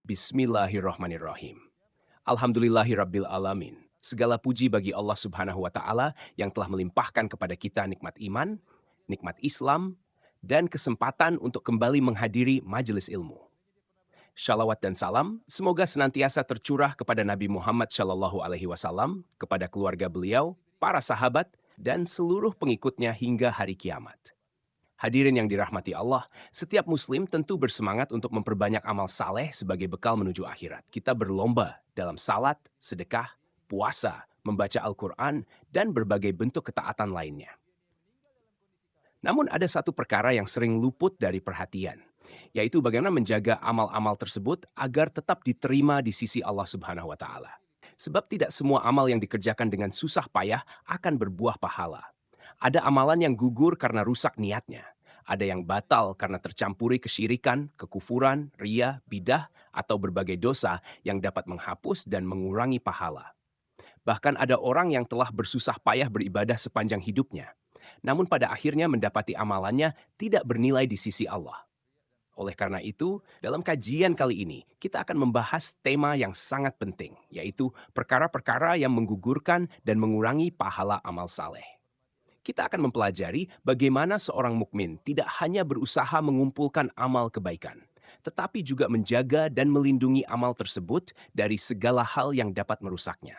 Bismillahirrahmanirrahim. Alhamdulillahirabbil alamin. Segala puji bagi Allah Subhanahu wa taala yang telah melimpahkan kepada kita nikmat iman, nikmat Islam, dan kesempatan untuk kembali menghadiri majelis ilmu. Shalawat dan salam semoga senantiasa tercurah kepada Nabi Muhammad Shallallahu alaihi wasallam, kepada keluarga beliau, para sahabat, dan seluruh pengikutnya hingga hari kiamat. Hadirin yang dirahmati Allah, setiap muslim tentu bersemangat untuk memperbanyak amal saleh sebagai bekal menuju akhirat. Kita berlomba dalam salat, sedekah, puasa, membaca Al-Quran, dan berbagai bentuk ketaatan lainnya. Namun ada satu perkara yang sering luput dari perhatian, yaitu bagaimana menjaga amal-amal tersebut agar tetap diterima di sisi Allah Subhanahu wa taala. Sebab tidak semua amal yang dikerjakan dengan susah payah akan berbuah pahala. Ada amalan yang gugur karena rusak niatnya. Ada yang batal karena tercampuri kesyirikan, kekufuran, ria, bidah, atau berbagai dosa yang dapat menghapus dan mengurangi pahala. Bahkan ada orang yang telah bersusah payah beribadah sepanjang hidupnya, namun pada akhirnya mendapati amalannya tidak bernilai di sisi Allah. Oleh karena itu, dalam kajian kali ini, kita akan membahas tema yang sangat penting, yaitu perkara-perkara yang menggugurkan dan mengurangi pahala amal saleh. Kita akan mempelajari bagaimana seorang mukmin tidak hanya berusaha mengumpulkan amal kebaikan, tetapi juga menjaga dan melindungi amal tersebut dari segala hal yang dapat merusaknya.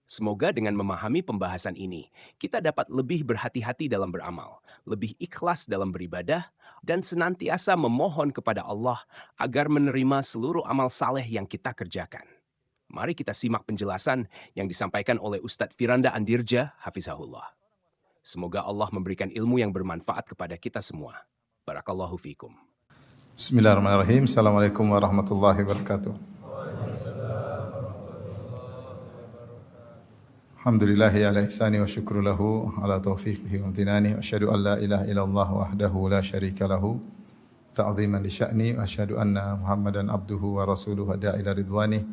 Semoga dengan memahami pembahasan ini, kita dapat lebih berhati-hati dalam beramal, lebih ikhlas dalam beribadah, dan senantiasa memohon kepada Allah agar menerima seluruh amal saleh yang kita kerjakan. Mari kita simak penjelasan yang disampaikan oleh Ustadz Firanda Andirja, Hafizahullah. Semoga Allah memberikan ilmu yang bermanfaat kepada kita semua. Barakallahu fikum. Bismillahirrahmanirrahim. Assalamualaikum warahmatullahi wabarakatuh. Alhamdulillahi ala ihsani wa syukru lahu ala taufiqihi wa amtinani. Wa asyhadu an la ilaha illallah wahdahu la syarika lahu ta'ziman li sya'ni. Wa asyhadu anna Muhammadan abduhu wa rasuluhu da'a ila ridwani.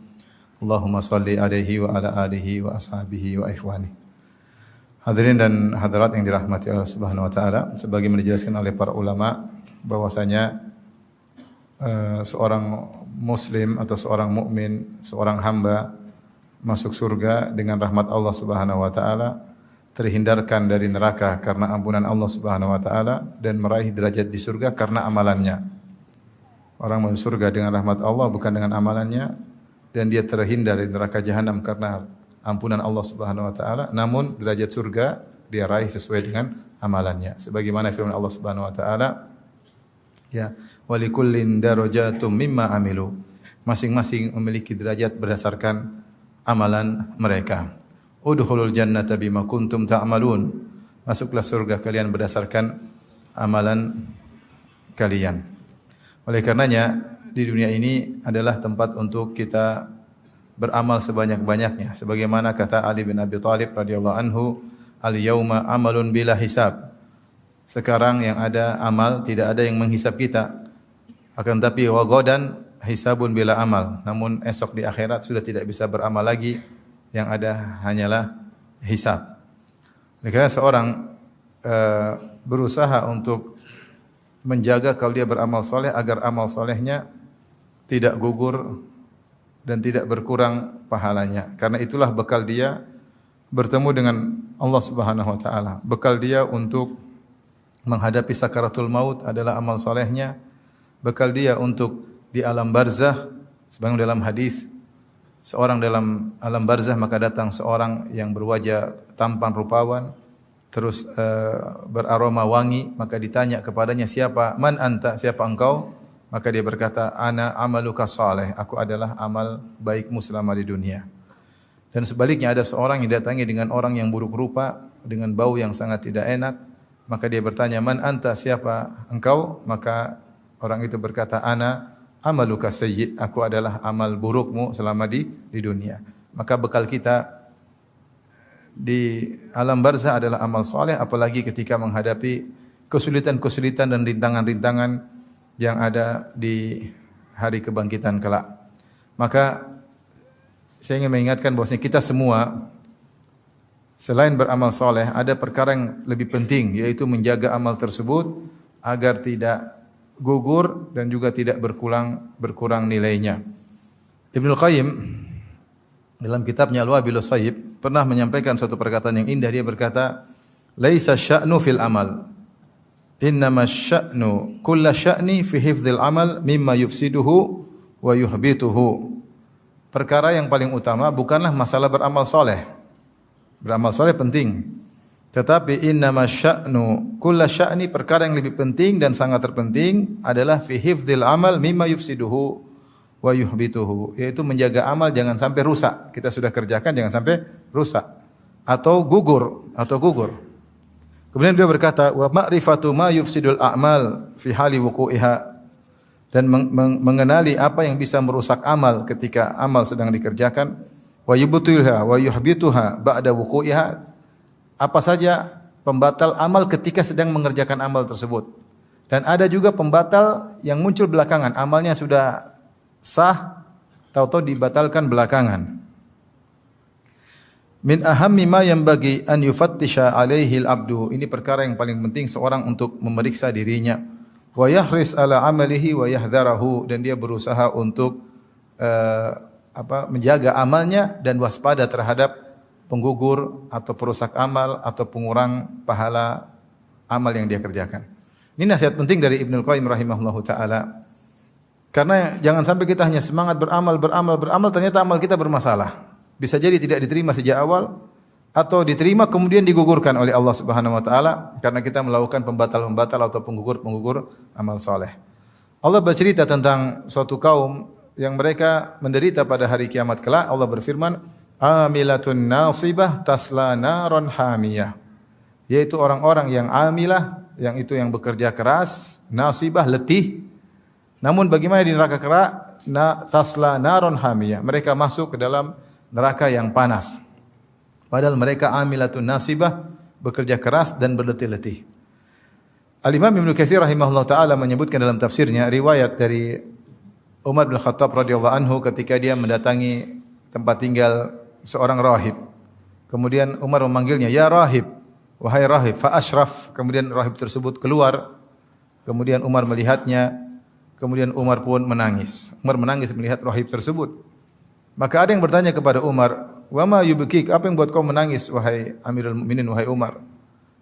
Allahumma salli alaihi wa ala alihi wa ashabihi wa ikhwani. Hadirin dan hadirat yang dirahmati Allah Subhanahu wa taala, sebagaimana dijelaskan oleh para ulama bahwasanya seorang muslim atau seorang mukmin, seorang hamba masuk surga dengan rahmat Allah Subhanahu wa taala, terhindarkan dari neraka karena ampunan Allah Subhanahu wa taala, dan meraih derajat di surga karena amalannya. Orang masuk surga dengan rahmat Allah bukan dengan amalannya, dan dia terhindar dari neraka jahanam karena ampunan Allah Subhanahu wa taala, namun derajat surga dia raih sesuai dengan amalannya. Sebagaimana firman Allah Subhanahu wa taala, ya, walikullin darajatum mimma amilu. Masing-masing memiliki derajat berdasarkan amalan mereka. Udkhulul jannata bima kuntum ta'malun. Masuklah surga kalian berdasarkan amalan kalian. Oleh karenanya di dunia ini adalah tempat untuk kita beramal sebanyak-banyaknya, sebagaimana kata Ali bin Abi Thalib radhiyallahu anhu, al-yauma amalun bila hisab. Sekarang yang ada amal, tidak ada yang menghisab kita. Akan tapi wa ghadan hisabun bila amal. Namun esok di akhirat sudah tidak bisa beramal lagi, yang ada hanyalah hisab. Karena seorang berusaha untuk menjaga kalau dia beramal soleh agar amal solehnya tidak gugur dan tidak berkurang pahalanya. Karena itulah bekal dia bertemu dengan Allah Subhanahu wa taala. Bekal dia untuk menghadapi sakaratul maut adalah amal solehnya. Bekal dia untuk di alam barzah, sebagaimana dalam hadis, seorang dalam alam barzah maka datang seorang yang berwajah tampan rupawan, terus beraroma wangi, maka ditanya kepadanya, siapa? Man anta? Siapa engkau? Maka dia berkata, ana amaluka saleh, aku adalah amal baikmu selama di dunia. Dan sebaliknya ada seorang yang datangi dengan orang yang buruk rupa, dengan bau yang sangat tidak enak, maka dia bertanya, man anta? Siapa engkau? Maka orang itu berkata, ana amaluka sayyi, aku adalah amal burukmu selama di dunia. Maka bekal kita di alam barzah adalah amal saleh, apalagi ketika menghadapi kesulitan-kesulitan dan rintangan-rintangan yang ada di hari kebangkitan kelak. Maka saya ingin mengingatkan bahwasanya kita semua selain beramal soleh, ada perkara yang lebih penting, yaitu menjaga amal tersebut agar tidak gugur dan juga tidak berkurang nilainya. Ibnu Qayyim dalam kitabnya Al-Wabilus Shayyib pernah menyampaikan suatu perkataan yang indah. Dia berkata, "Laisa sya'nu fil amal, innama sya'nu kulla sya'ni fi hifdzil amal mimma yufsiduhu wa yuhbituhu." Perkara yang paling utama bukanlah masalah beramal soleh. Beramal soleh penting. Tetapi innama sya'nu kulla sya'ni, perkara yang lebih penting dan sangat terpenting adalah fi hifdzil amal mimma yufsiduhu wa yuhbituhu, yaitu menjaga amal jangan sampai rusak. Kita sudah kerjakan jangan sampai rusak atau gugur. Kemudian beliau berkata, wa ma'rifatu ma yufsidul a'mal fi hali wuqu'iha, dan mengenali apa yang bisa merusak amal ketika amal sedang dikerjakan, wa yubtilha wa yuhbituha ba'da wuqu'iha, apa saja pembatal amal ketika sedang mengerjakan amal tersebut. Dan ada juga pembatal yang muncul belakangan, amalnya sudah sah, tahu-tahu dibatalkan belakangan. Min ahammi ma yanbaghi an yufattisha alaihi al-abdu, ini perkara yang paling penting seorang untuk memeriksa dirinya. Wa yahris ala amalihi wa yahdharahu, dan dia berusaha untuk menjaga amalnya dan waspada terhadap penggugur atau perusak amal atau pengurang pahala amal yang dia kerjakan. Ini nasihat penting dari Ibnu Qayyim rahimahullahu taala. Karena jangan sampai kita hanya semangat beramal, ternyata amal kita bermasalah. Bisa jadi tidak diterima sejak awal atau diterima kemudian digugurkan oleh Allah Subhanahu wa taala karena kita melakukan pembatal-pembatal atau penggugur amal saleh. Allah bercerita tentang suatu kaum yang mereka menderita pada hari kiamat kelak. Allah berfirman, "Amilatun nasibah tasla naron hamiyah." Yaitu orang-orang yang amilah, yang itu yang bekerja keras, nasibah letih. Namun bagaimana di neraka kelak? Tasla naron hamiyah. Mereka masuk ke dalam neraka yang panas. Padahal mereka amilatun nasibah, bekerja keras dan berletih-letih. Al-Imam Ibnu Katsir rahimahullah taala menyebutkan dalam tafsirnya riwayat dari Umar bin Khattab radhiyallahu anhu ketika dia mendatangi tempat tinggal seorang rahib. Kemudian Umar memanggilnya, "Ya rahib, wahai rahib." Fa asyraf, kemudian rahib tersebut keluar. Kemudian Umar melihatnya, kemudian Umar pun menangis. Umar menangis melihat rahib tersebut. Maka ada yang bertanya kepada Umar, "Wa ma yubkik? Apa yang buat kau menangis wahai Amirul Mukminin, wahai Umar?"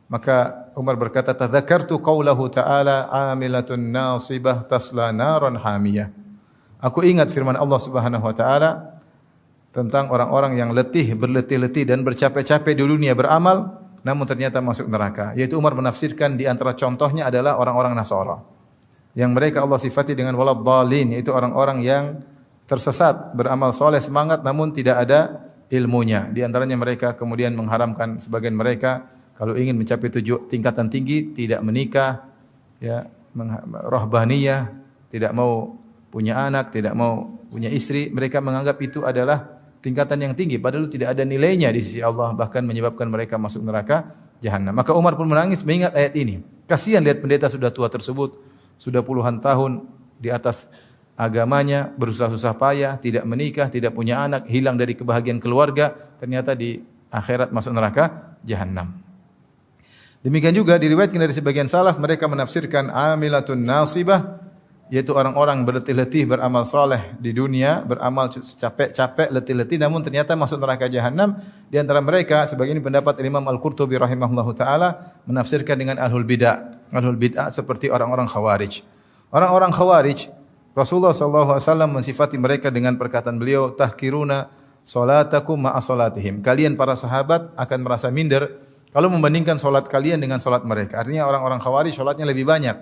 Maka Umar berkata, "Tadzakartu qaulahu ta'ala amilatun nasibah tasla naran hamiyah." Aku ingat firman Allah Subhanahu wa taala tentang orang-orang yang letih, berletih-letih dan bercapek-capek di dunia beramal namun ternyata masuk neraka. Yaitu Umar menafsirkan di antara contohnya adalah orang-orang Nasara. Yang mereka Allah sifati dengan waladhdallin, yaitu orang-orang yang tersesat, beramal soleh semangat namun tidak ada ilmunya. Di antaranya mereka kemudian mengharamkan sebagian mereka kalau ingin mencapai tingkatan tinggi tidak menikah, ya, rahbaniyah, tidak mau punya anak, tidak mau punya istri. Mereka menganggap itu adalah tingkatan yang tinggi padahal tidak ada nilainya di sisi Allah, bahkan menyebabkan mereka masuk neraka jahanam. Maka Umar pun menangis mengingat ayat ini. Kasihan lihat pendeta sudah tua tersebut, sudah puluhan tahun di atas agamanya, bersusah-susah payah, tidak menikah, tidak punya anak, hilang dari kebahagiaan keluarga, ternyata di akhirat masuk neraka jahanam. Demikian juga diriwayatkan dari sebagian salaf, mereka menafsirkan amilatun nasibah, yaitu orang-orang berletih-letih beramal saleh di dunia, beramal capek-capek, letih-letih, namun ternyata masuk neraka jahanam. Di antara mereka sebagian pendapat Imam Al-Qurtubi rahimahullahu taala menafsirkan dengan ahlul bid'ah. Ahlul bid'ah seperti orang-orang Khawarij. Orang-orang Khawarij Rasulullah SAW mensifati mereka dengan perkataan beliau, tahkiruna salatakum ma'a salatihim. Kalian para sahabat akan merasa minder kalau membandingkan salat kalian dengan salat mereka. Artinya orang-orang Khawarij salatnya lebih banyak.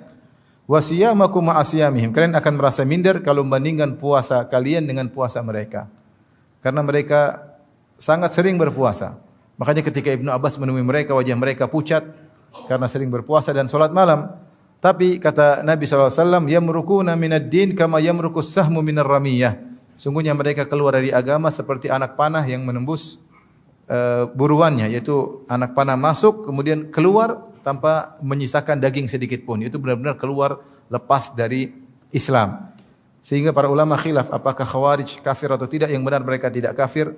Wa siyamakum ma'a siyamihim. Kalian akan merasa minder kalau membandingkan puasa kalian dengan puasa mereka. Karena mereka sangat sering berpuasa. Makanya ketika Ibnu Abbas menemui mereka, wajah mereka pucat karena sering berpuasa dan salat malam. Tapi kata Nabi SAW, yamrukuna minad din kama yamrukus sahmu minar ramiyah. Sungguhnya mereka keluar dari agama seperti anak panah yang menembus buruannya, yaitu anak panah masuk kemudian keluar tanpa menyisakan daging sedikit pun. Itu benar-benar keluar lepas dari Islam. Sehingga para ulama khilaf apakah Khawarij kafir atau tidak. Yang benar mereka tidak kafir,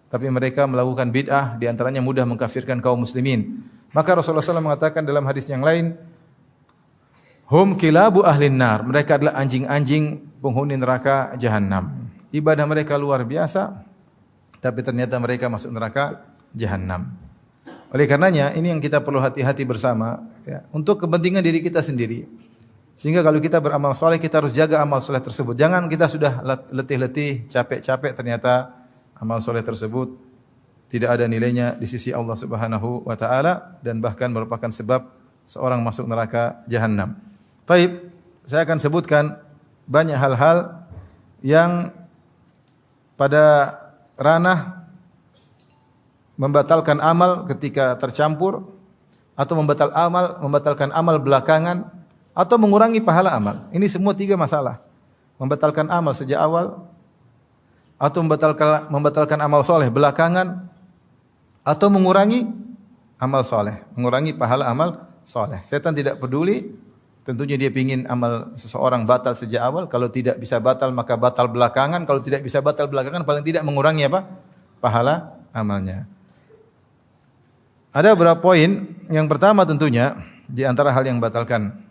tapi mereka melakukan bid'ah, di antaranya mudah mengkafirkan kaum muslimin. Maka Rasulullah SAW mengatakan dalam hadis yang lain, hum kilabu ahlin nar. Mereka adalah anjing-anjing penghuni neraka jahanam. ibadah mereka luar biasa, tapi ternyata mereka masuk neraka jahanam. Oleh karenanya ini yang kita perlu hati-hati bersama ya, untuk kepentingan diri kita sendiri. Sehingga kalau kita beramal soleh, kita harus jaga amal soleh tersebut. Jangan kita sudah letih-letih, capek-capek, ternyata amal soleh tersebut tidak ada nilainya di sisi Allah Subhanahu wa taala dan bahkan merupakan sebab seorang masuk neraka jahanam. Baik, saya akan sebutkan banyak hal-hal yang pada ranah membatalkan amal ketika tercampur, atau membatalkan amal belakangan, atau mengurangi pahala amal. Ini semua 3 masalah. Membatalkan amal sejak awal, atau membatalkan amal soleh belakangan, atau mengurangi amal soleh, mengurangi pahala amal soleh. Setan tidak peduli, tentunya dia ingin amal seseorang batal sejak awal. Kalau tidak bisa batal maka batal belakangan. Kalau tidak bisa batal belakangan, paling tidak mengurangi apa? Pahala amalnya. Ada beberapa poin. Yang pertama tentunya di antara hal yang membatalkan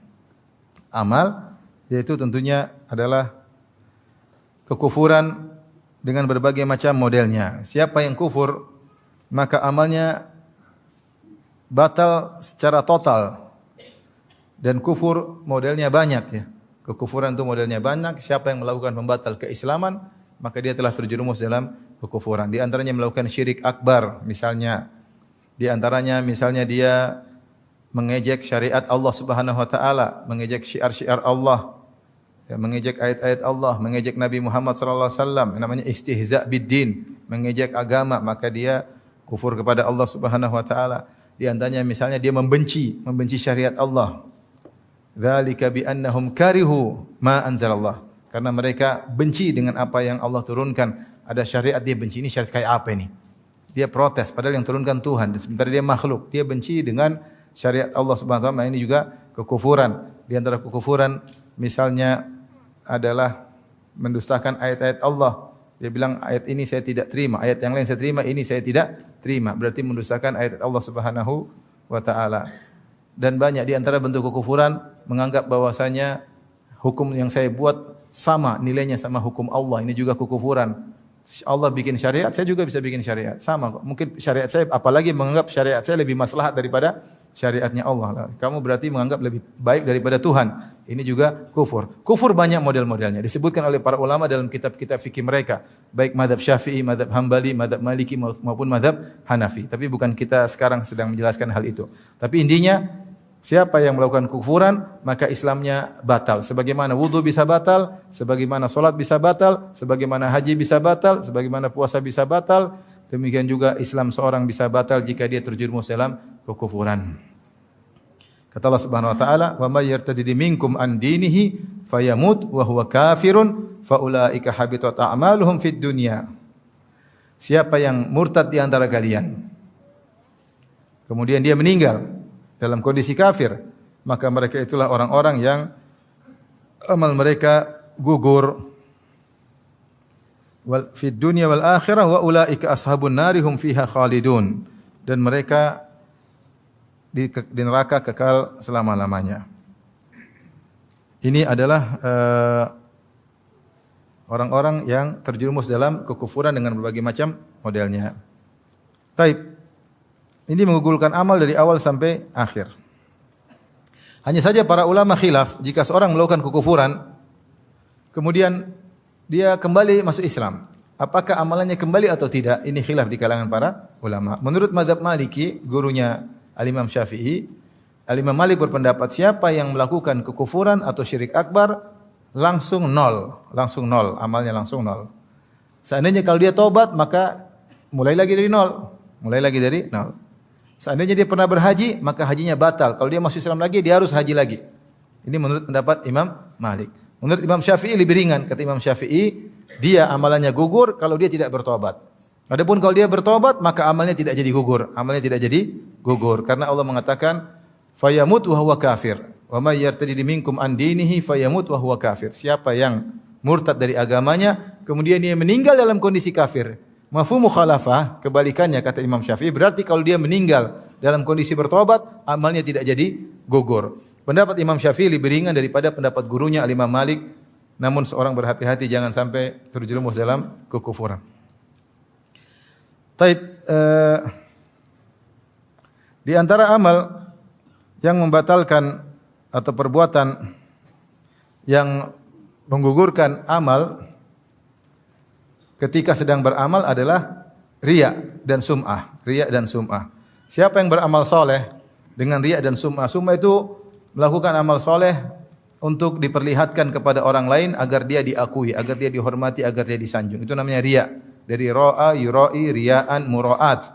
amal, yaitu tentunya adalah kekufuran dengan berbagai macam modelnya. Siapa yang kufur, maka amalnya batal secara total. Dan kufur modelnya banyak ya. Kekufuran itu modelnya banyak. Siapa yang melakukan pembatal keislaman, maka dia telah terjerumus dalam kekufuran. Di antaranya melakukan syirik akbar, misalnya. Di antaranya misalnya dia mengejek syariat Allah Subhanahu wa taala, mengejek syiar-syiar Allah, ya, mengejek ayat-ayat Allah, mengejek Nabi Muhammad sallallahu alaihi wasallam, namanya istihza biddin, mengejek agama, maka dia kufur kepada Allah Subhanahu wa taala. Di antaranya misalnya dia membenci syariat Allah. Dzalika bi annahum karihu ma anzalallah. Karena mereka benci dengan apa yang Allah turunkan. Ada syariat dia benci, ini syariat kayak apa ini? Dia protes padahal yang turunkan Tuhan, sementara dia makhluk. Dia benci dengan syariat Allah Subhanahu wa taala. Ini juga kekufuran. Di antara kekufuran misalnya adalah mendustakan ayat-ayat Allah. Dia bilang ayat ini saya tidak terima, ayat yang lain saya terima, ini saya tidak terima. Berarti mendustakan ayat Allah Subhanahu wa taala. Dan banyak di antara bentuk kekufuran menganggap bahwasanya hukum yang saya buat sama nilainya sama hukum Allah. Ini juga kekufuran. Allah bikin syariat, saya juga bisa bikin syariat. Sama kok. Mungkin syariat saya, apalagi menganggap syariat saya lebih maslahat daripada syariatnya Allah. Kamu berarti menganggap lebih baik daripada Tuhan. Ini juga kufur. Kufur banyak model-modelnya. Disebutkan oleh para ulama dalam kitab-kitab fikih mereka. Baik mazhab Syafi'i, mazhab Hambali, mazhab Maliki maupun mazhab Hanafi. Tapi bukan kita sekarang sedang menjelaskan hal itu. Tapi intinya, siapa yang melakukan kufuran, maka Islamnya batal. Sebagaimana wudu bisa batal, sebagaimana solat bisa batal, sebagaimana haji bisa batal, sebagaimana puasa bisa batal, demikian juga Islam seorang bisa batal jika dia terjerumus dalam kekufuran. Kata Allah Subhanahu wa taala, "Wa may yartadid minkum an dinihi fayamut wa huwa kafirun fa ulaika habitat a'maluhum fid dunya." Siapa yang murtad di antara kalian, kemudian dia meninggal dalam kondisi kafir, maka mereka itulah orang-orang yang amal mereka gugur. Wal fid dunya wal akhirah wa ulaika ashabun nari hum fiha khalidun. Dan mereka di neraka kekal selama-lamanya. Ini adalah orang-orang yang terjerumus dalam kekufuran dengan berbagai macam modelnya. Taib. Ini menggugurkan amal dari awal sampai akhir. Hanya saja para ulama khilaf, jika seorang melakukan kekufuran, kemudian dia kembali masuk Islam, apakah amalannya kembali atau tidak? Ini khilaf di kalangan para ulama. Menurut mazhab Maliki, gurunya Al-Imam Syafi'i, Al-Imam Malik berpendapat siapa yang melakukan kekufuran atau syirik akbar langsung nol, amalnya langsung nol. Seandainya kalau dia tobat, maka mulai lagi dari nol. Seandainya dia pernah berhaji, maka hajinya batal. Kalau dia masuk Islam lagi, dia harus haji lagi. Ini menurut pendapat Imam Malik. Menurut Imam Syafi'i lebih ringan. Kata Imam Syafi'i, dia amalannya gugur kalau dia tidak bertobat. Adapun kalau dia bertobat, maka amalnya tidak jadi gugur. Karena Allah mengatakan, fayamut wa huwa kafir. Wa may yartadid minkum an dinihi fayamut wa huwa kafir. Siapa yang murtad dari agamanya, kemudian dia meninggal dalam kondisi kafir. Mafhum mukhalafah, kebalikannya kata Imam Syafi'i, berarti kalau dia meninggal dalam kondisi bertobat, amalnya tidak jadi gugur. Pendapat Imam Syafi'i lebih ringan daripada pendapat gurunya Al-Imam Malik namun seorang berhati-hati jangan sampai terjerumus dalam kekufuran. Taib, di antara amal yang membatalkan atau perbuatan yang menggugurkan amal ketika sedang beramal adalah riya dan sum'ah. Riya dan sum'ah. Siapa yang beramal soleh dengan riya dan sum'ah? Sum'ah itu melakukan amal soleh untuk diperlihatkan kepada orang lain agar dia diakui, agar dia dihormati, agar dia disanjung. Itu namanya riya. Dari ra'a, yura'i, riya'an, mura'at.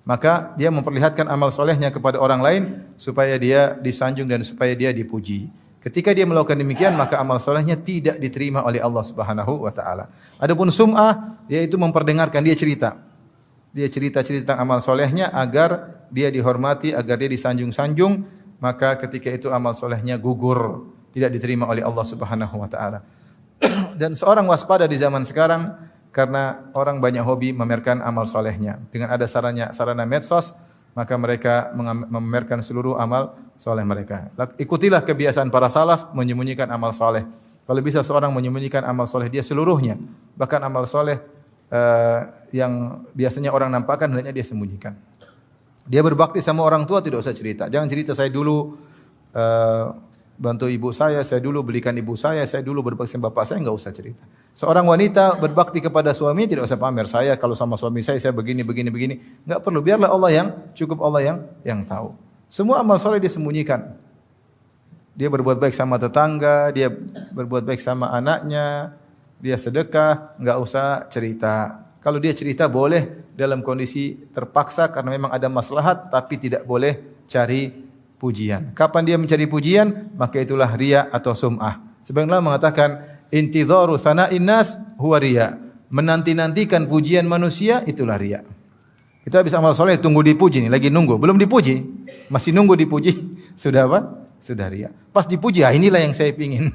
Maka dia memperlihatkan amal solehnya kepada orang lain supaya dia disanjung dan supaya dia dipuji. Ketika dia melakukan demikian, maka amal solehnya tidak diterima oleh Allah Subhanahu wa taala. Adapun sum'ah, yaitu memperdengarkan, dia cerita. Dia cerita-cerita tentang amal solehnya agar dia dihormati, agar dia disanjung-sanjung, maka ketika itu amal solehnya gugur, tidak diterima oleh Allah Subhanahu wa taala. Dan seorang waspada di zaman sekarang karena orang banyak hobi memamerkan amal solehnya. Dengan ada sarana medsos, maka mereka memamerkan seluruh amal soleh mereka. Ikutilah kebiasaan para salaf menyembunyikan amal soleh. Kalau bisa seorang menyembunyikan amal soleh dia seluruhnya, bahkan amal soleh yang biasanya orang nampakkan hendaknya dia sembunyikan. Dia berbakti sama orang tua tidak usah cerita. Jangan cerita saya dulu bantu ibu saya dulu belikan ibu saya dulu berbakti sama bapak saya, enggak usah cerita. Seorang wanita berbakti kepada suami tidak usah pamer, saya kalau sama suami saya begini. Enggak perlu, biarlah Allah yang tahu. Semua amal soleh disembunyikan. Dia berbuat baik sama tetangga, dia berbuat baik sama anaknya, dia sedekah, enggak usah cerita. Kalau dia cerita boleh dalam kondisi terpaksa karena memang ada maslahat, tapi tidak boleh cari pujian. Kapan dia mencari pujian, maka itulah riya atau sum'ah. Sebagian ulama mengatakan intidharu tsana'in nas huwa riya. Menanti-nantikan pujian manusia itulah riya. Kita habis amal soleh tunggu dipuji nih, lagi nunggu, belum dipuji, masih nunggu dipuji, sudah apa? Sudah riya. Pas dipuji, inilah yang saya pingin.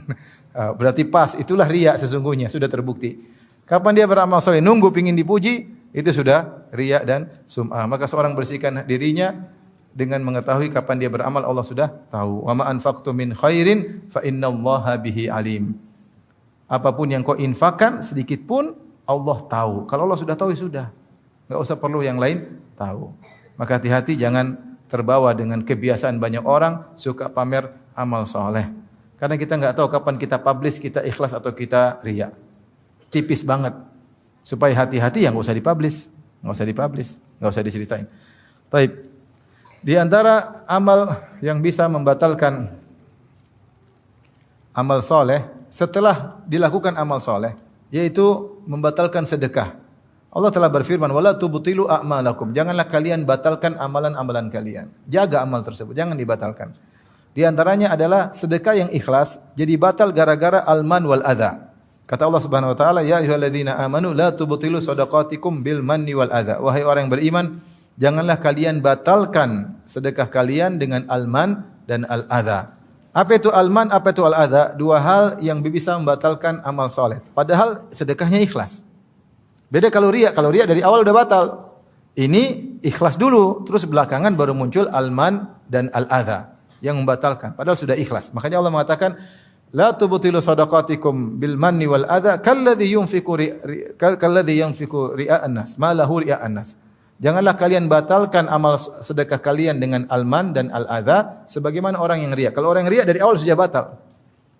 Berarti pas, itulah riya sesungguhnya, sudah terbukti. Kapan dia beramal soleh nunggu pingin dipuji, itu sudah riya dan sum'ah. Maka seorang bersihkan dirinya dengan mengetahui kapan dia beramal, Allah sudah tahu. Wa ma anfaqtu min khairin fa innallaha bihi alim. Apapun yang kau infakkan sedikit pun Allah tahu. Kalau Allah sudah tahu ya sudah. Enggak usah perlu yang lain tahu. Maka hati-hati jangan terbawa dengan kebiasaan banyak orang suka pamer amal soleh. Karena kita enggak tahu kapan kita publish, kita ikhlas atau kita riya. Tipis banget. Supaya hati-hati yang enggak usah dipublish, enggak usah diceritain. Baik. Di antara amal yang bisa membatalkan amal soleh setelah dilakukan amal soleh, yaitu membatalkan sedekah. Allah telah berfirman, "Wala tubtilu a'malakum." Janganlah kalian batalkan amalan-amalan kalian. Jaga amal tersebut, jangan dibatalkan. Di antaranya adalah sedekah yang ikhlas jadi batal gara-gara alman wal adha. Kata Allah Subhanahu wa taala, "Ya ayyuhalladzina amanu la tubtilu shadaqatikum bil manni wal adha." Wahai orang yang beriman, janganlah kalian batalkan sedekah kalian dengan alman dan al-adha. Apa itu alman, apa itu al-adha? Dua hal yang bisa membatalkan amal soleh. Padahal sedekahnya ikhlas. Beda kalau riya dari awal udah batal. Ini ikhlas dulu, terus belakangan baru muncul alman dan al-adha yang membatalkan. Padahal sudah ikhlas. Makanya Allah mengatakan, la tubtilu shadaqatikum bil manni wal adha kalladzi yunfiqu ria'an nas, ma lahu ria'an nas. Janganlah kalian batalkan amal sedekah kalian dengan alman dan al-adha sebagaimana orang yang riya. Kalau orang yang riya dari awal sudah batal.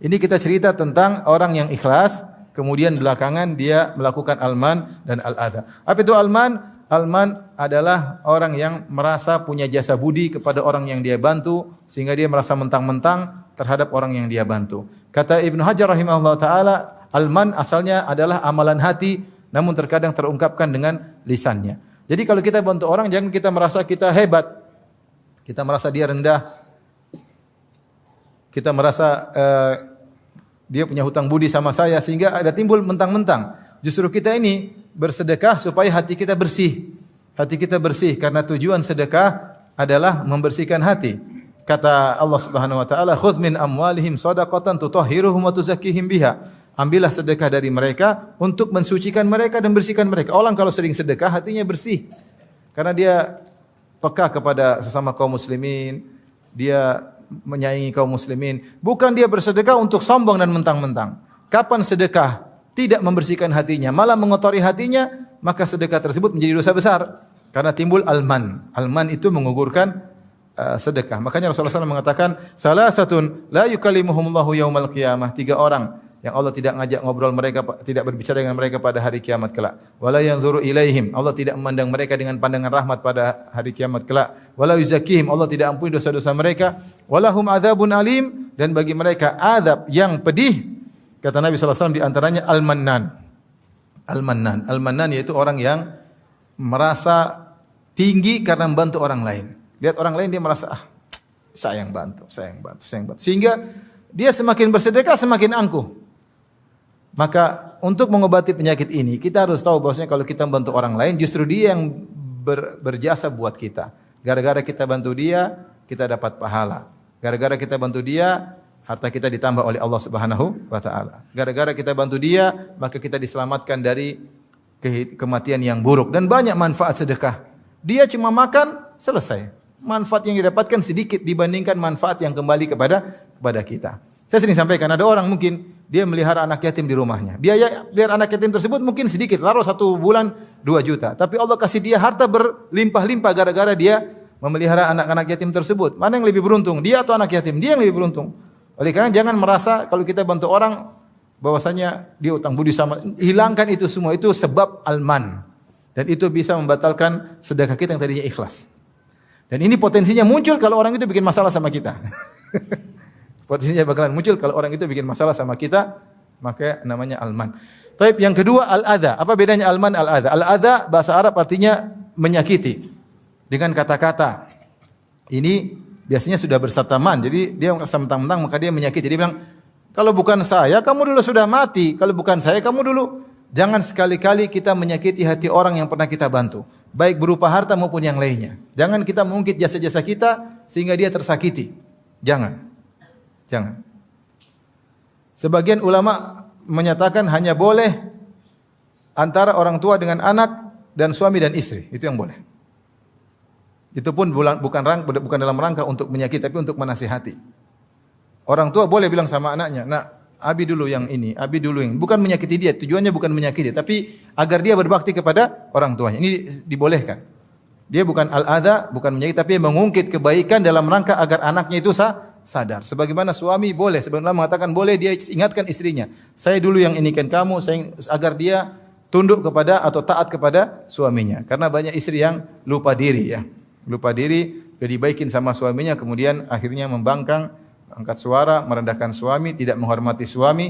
Ini kita cerita tentang orang yang ikhlas, kemudian belakangan dia melakukan alman dan al-adha. Apa itu alman? Alman adalah orang yang merasa punya jasa budi kepada orang yang dia bantu sehingga dia merasa mentang-mentang terhadap orang yang dia bantu. Kata Ibnu Hajar rahimahullah taala, alman asalnya adalah amalan hati namun terkadang terungkapkan dengan lisannya. Jadi kalau kita bantu orang, jangan kita merasa kita hebat. Kita merasa dia rendah. Kita merasa dia punya hutang budi sama saya sehingga ada timbul mentang-mentang. Justru kita ini bersedekah supaya hati kita bersih. Hati kita bersih karena tujuan sedekah adalah membersihkan hati. Kata Allah Subhanahu wa taala, "Khudz min amwalihim shadaqatan tutahhiruhum wa tuzakkihim biha." Ambillah sedekah dari mereka untuk mensucikan mereka dan bersihkan mereka. Orang kalau sering sedekah hatinya bersih. Karena dia peka kepada sesama kaum muslimin, dia menyayangi kaum muslimin. Bukan dia bersedekah untuk sombong dan mentang-mentang. kapan sedekah tidak membersihkan hatinya, malah mengotori hatinya, maka sedekah tersebut menjadi dosa besar. Karena timbul alman. Alman itu mengugurkan sedekah. Makanya Rasulullah SAW mengatakan, salasatun la yukallimuhumullahu yaumal qiyamah. 3 orang yang Allah tidak ngajak ngobrol mereka, tidak berbicara dengan mereka pada hari kiamat kelak. Wala yanzuru ilaihim. Allah tidak memandang mereka dengan pandangan rahmat pada hari kiamat kelak. Wala yuzakkihim. Allah tidak ampuni dosa-dosa mereka. Walahum adzabun alim, dan bagi mereka azab yang pedih. Kata Nabi SAW di antaranya al-mannan. Al-mannan. Al-mannan yaitu orang yang merasa tinggi karena membantu orang lain. Lihat orang lain dia merasa, saya yang bantu. Sehingga dia semakin bersedekah semakin angkuh. Maka untuk mengobati penyakit ini, kita harus tahu bahwasanya kalau kita membantu orang lain, justru dia yang berjasa buat kita. Gara-gara kita bantu dia, kita dapat pahala. Gara-gara kita bantu dia, harta kita ditambah oleh Allah Subhanahu wa taala. Gara-gara kita bantu dia, maka kita diselamatkan dari kematian yang buruk, dan banyak manfaat sedekah. Dia cuma makan, selesai. Manfaat yang didapatkan sedikit dibandingkan manfaat yang kembali kepada kita. Saya sering sampaikan, ada orang mungkin dia melihara anak yatim di rumahnya. Biaya melihara anak yatim tersebut mungkin sedikit, taruh 1 bulan 2 juta. Tapi Allah kasih dia harta berlimpah-limpah gara-gara dia memelihara anak-anak yatim tersebut. Mana yang lebih beruntung? Dia atau anak yatim? Dia yang lebih beruntung. Oleh karena jangan merasa kalau kita bantu orang bahwasanya dia utang budi sama. Hilangkan itu semua, itu sebab alman. Dan itu bisa membatalkan sedekah kita yang tadinya ikhlas. Dan ini potensinya muncul kalau orang itu bikin masalah sama kita. Potensinya bakalan muncul kalau orang itu bikin masalah sama kita, maka namanya alman. Taib yang kedua al-adha. Apa bedanya alman al-adha? Al-adha bahasa Arab artinya menyakiti dengan kata-kata. Ini biasanya sudah berserta man. Jadi dia merasa mentang-mentang maka dia menyakiti. Dia bilang, kalau bukan saya kamu dulu sudah mati. Kalau bukan saya kamu dulu. Jangan sekali-kali kita menyakiti hati orang yang pernah kita bantu, baik berupa harta maupun yang lainnya. Jangan kita mengungkit jasa-jasa kita sehingga dia tersakiti. Jangan. Sebagian ulama menyatakan hanya boleh antara orang tua dengan anak dan suami dan istri. Itu yang boleh. Itu pun bukan dalam rangka untuk menyakiti, tapi untuk menasihati. Orang tua boleh bilang sama anaknya, nak, Abi dulu yang ini, Abi dulu yang, bukan menyakiti dia, tujuannya bukan menyakiti, tapi agar dia berbakti kepada orang tuanya. Ini dibolehkan. Dia bukan al-adha, bukan menyakiti, tapi mengungkit kebaikan dalam rangka agar anaknya itu sadar. Sebagaimana suami boleh, sebagaimana mengatakan boleh dia ingatkan istrinya, saya dulu yang inikan kamu, agar dia tunduk kepada atau taat kepada suaminya. Karena banyak istri yang lupa diri ya. Lupa diri, sudah dibaikin sama suaminya, kemudian akhirnya membangkang, angkat suara, merendahkan suami, tidak menghormati suami,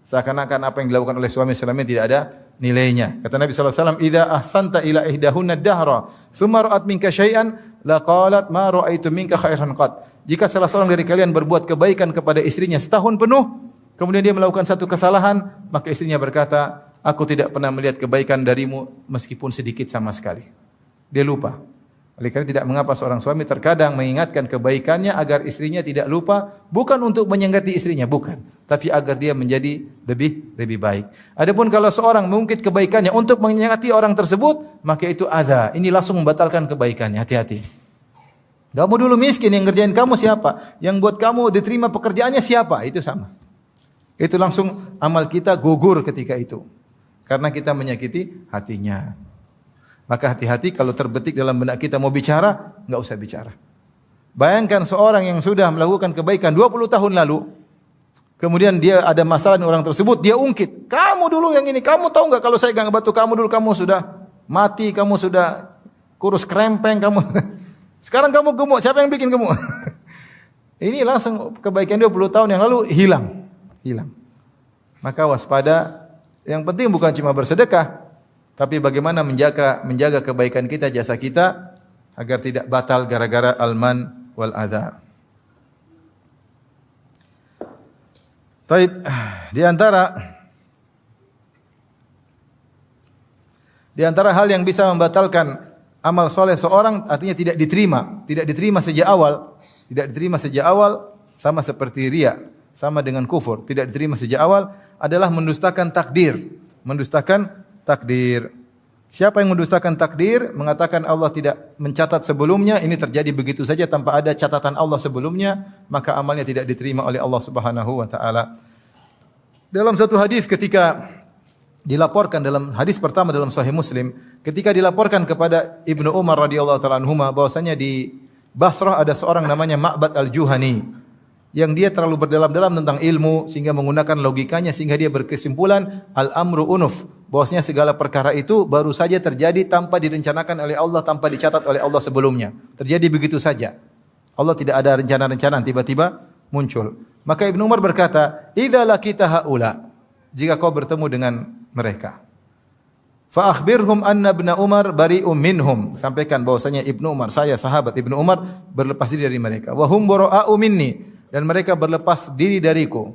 seakan-akan apa yang dilakukan oleh suami selama ini tidak ada nilainya. Kata Nabi SAW, "Idza ahsanta ila ihdahunna dahra, thumma ra'at minka syai'an, laqalat ma ra'aitu minka khairan qat." Jika salah seorang dari kalian berbuat kebaikan kepada istrinya setahun penuh, kemudian dia melakukan satu kesalahan, maka istrinya berkata, "Aku tidak pernah melihat kebaikan darimu meskipun sedikit sama sekali." Dia lupa. Oleh karena tidak mengapa seorang suami terkadang mengingatkan kebaikannya agar istrinya tidak lupa, bukan untuk menyengketi istrinya, bukan, tapi agar dia menjadi lebih baik. Adapun kalau seorang mengungkit kebaikannya untuk menyengketi orang tersebut, maka itu adha. Ini langsung membatalkan kebaikannya. Hati-hati. Kamu dulu miskin, yang ngerjain kamu siapa? Yang buat kamu diterima pekerjaannya siapa? Itu sama. Itu langsung amal kita gugur ketika itu. Karena kita menyakiti hatinya. Maka hati-hati kalau terbetik dalam benak kita mau bicara, enggak usah bicara. Bayangkan seorang yang sudah melakukan kebaikan 20 tahun lalu, kemudian dia ada masalah dengan orang tersebut, dia ungkit. Kamu dulu yang ini, kamu tahu enggak kalau saya enggak ngebantu kamu dulu, kamu sudah mati, kamu sudah kurus krempeng, kamu. Sekarang kamu gemuk, siapa yang bikin gemuk? Ini langsung kebaikan 20 tahun yang lalu hilang. Maka waspada, yang penting bukan cuma bersedekah, tapi bagaimana menjaga kebaikan kita, jasa kita agar tidak batal gara-gara alman wal adha. Taib, di antara hal yang bisa membatalkan amal soleh seorang, artinya tidak diterima sejak awal, sama seperti riya, sama dengan kufur, tidak diterima sejak awal adalah mendustakan takdir. Siapa yang mendustakan takdir, mengatakan Allah tidak mencatat sebelumnya, ini terjadi begitu saja tanpa ada catatan Allah sebelumnya, maka amalnya tidak diterima oleh Allah Subhanahu wa taala. Dalam satu hadis ketika dilaporkan dalam hadis pertama dalam Sahih Muslim, ketika dilaporkan kepada Ibnu Umar radhiyallahu taala anhuma bahwasanya di Basrah ada seorang namanya Ma'bad al-Juhani yang dia terlalu berdalam-dalam tentang ilmu sehingga menggunakan logikanya sehingga dia berkesimpulan al-amru unuf, bahwasanya segala perkara itu baru saja terjadi tanpa direncanakan oleh Allah, tanpa dicatat oleh Allah sebelumnya. Terjadi begitu saja. Allah tidak ada rencana-rencana, tiba-tiba muncul. Maka Ibnu Umar berkata, "Idza laqita haula," jika kau bertemu dengan mereka, fa akhbirhum anna Ibnu Umar bari'um minhum, sampaikan bahwasanya Ibnu Umar, saya sahabat Ibnu Umar, berlepas diri dari mereka. Wa hum bara'u minni, dan mereka berlepas diri dariku.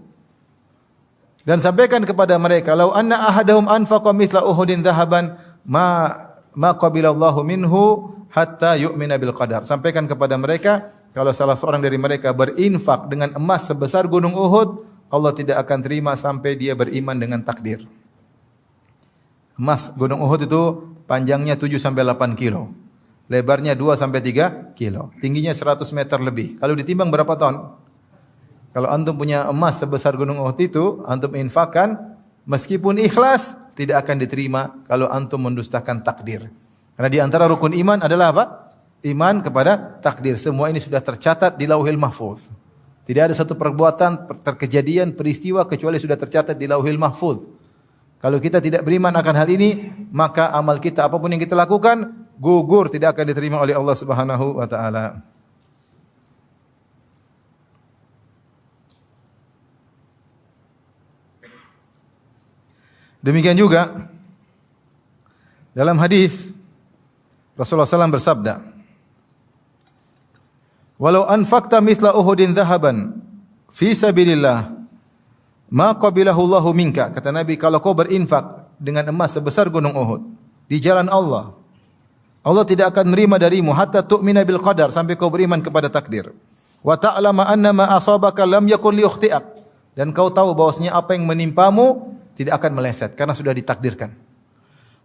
Dan sampaikan kepada mereka, "Lau anna ahadahum anfaqa mithla Uhudin dhahaban ma qabilallahu minhu hatta yu'mina bil qadar." Sampaikan kepada mereka, kalau salah seorang dari mereka berinfak dengan emas sebesar gunung Uhud, Allah tidak akan terima sampai dia beriman dengan takdir. Emas gunung Uhud itu panjangnya 7 sampai 8 kilo. Lebarnya 2 sampai 3 kilo. Tingginya 100 meter lebih. Kalau ditimbang berapa ton? Kalau antum punya emas sebesar gunung Uhud itu, antum infakkan, meskipun ikhlas, tidak akan diterima kalau antum mendustakan takdir. Karena di antara rukun iman adalah apa? Iman kepada takdir. Semua ini sudah tercatat di Lauhil Mahfuz. Tidak ada satu perbuatan, kejadian, peristiwa kecuali sudah tercatat di Lauhil Mahfuz. Kalau kita tidak beriman akan hal ini, maka amal kita apapun yang kita lakukan gugur, tidak akan diterima oleh Allah Subhanahu wa taala. Demikian juga dalam hadis Rasulullah SAW bersabda, "Walau anfaqta mithla Uhudin dhahaban fi sabilillah ma qabilahu Allahu minka." Kata Nabi, kalau kau berinfak dengan emas sebesar gunung Uhud di jalan Allah, Allah tidak akan menerima darimu hatta tu'mina bil qadar, sampai kau beriman kepada takdir. Wa ta'lama anna ma asabaka lam yakun liukhti'ak, dan kau tahu bahwasanya apa yang menimpamu tidak akan meleset karena sudah ditakdirkan.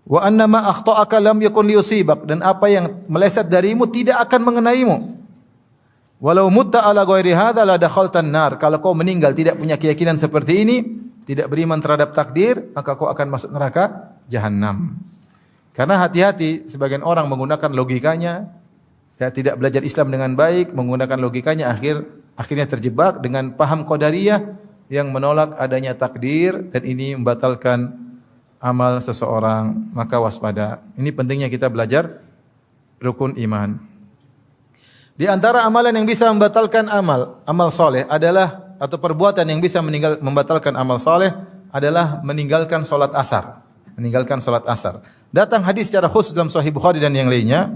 Wa anna ma akhta'aka lam yakun liusibak, dan apa yang meleset darimu tidak akan mengenaimu. Walau mutta ala ghairi hadza la dakhaltan nar, kalau kau meninggal tidak punya keyakinan seperti ini, tidak beriman terhadap takdir, maka kau akan masuk neraka jahanam. Karena hati-hati sebagian orang menggunakan logikanya, ya, tidak belajar Islam dengan baik, menggunakan logikanya akhirnya terjebak dengan paham qadariyah yang menolak adanya takdir, dan ini membatalkan amal seseorang. Maka waspada. Ini pentingnya kita belajar rukun iman. Di antara amalan yang bisa membatalkan amal soleh adalah, atau perbuatan yang bisa membatalkan amal soleh adalah meninggalkan solat asar. Meninggalkan solat asar. Datang hadis secara khusus dalam Sahih Bukhari dan yang lainnya.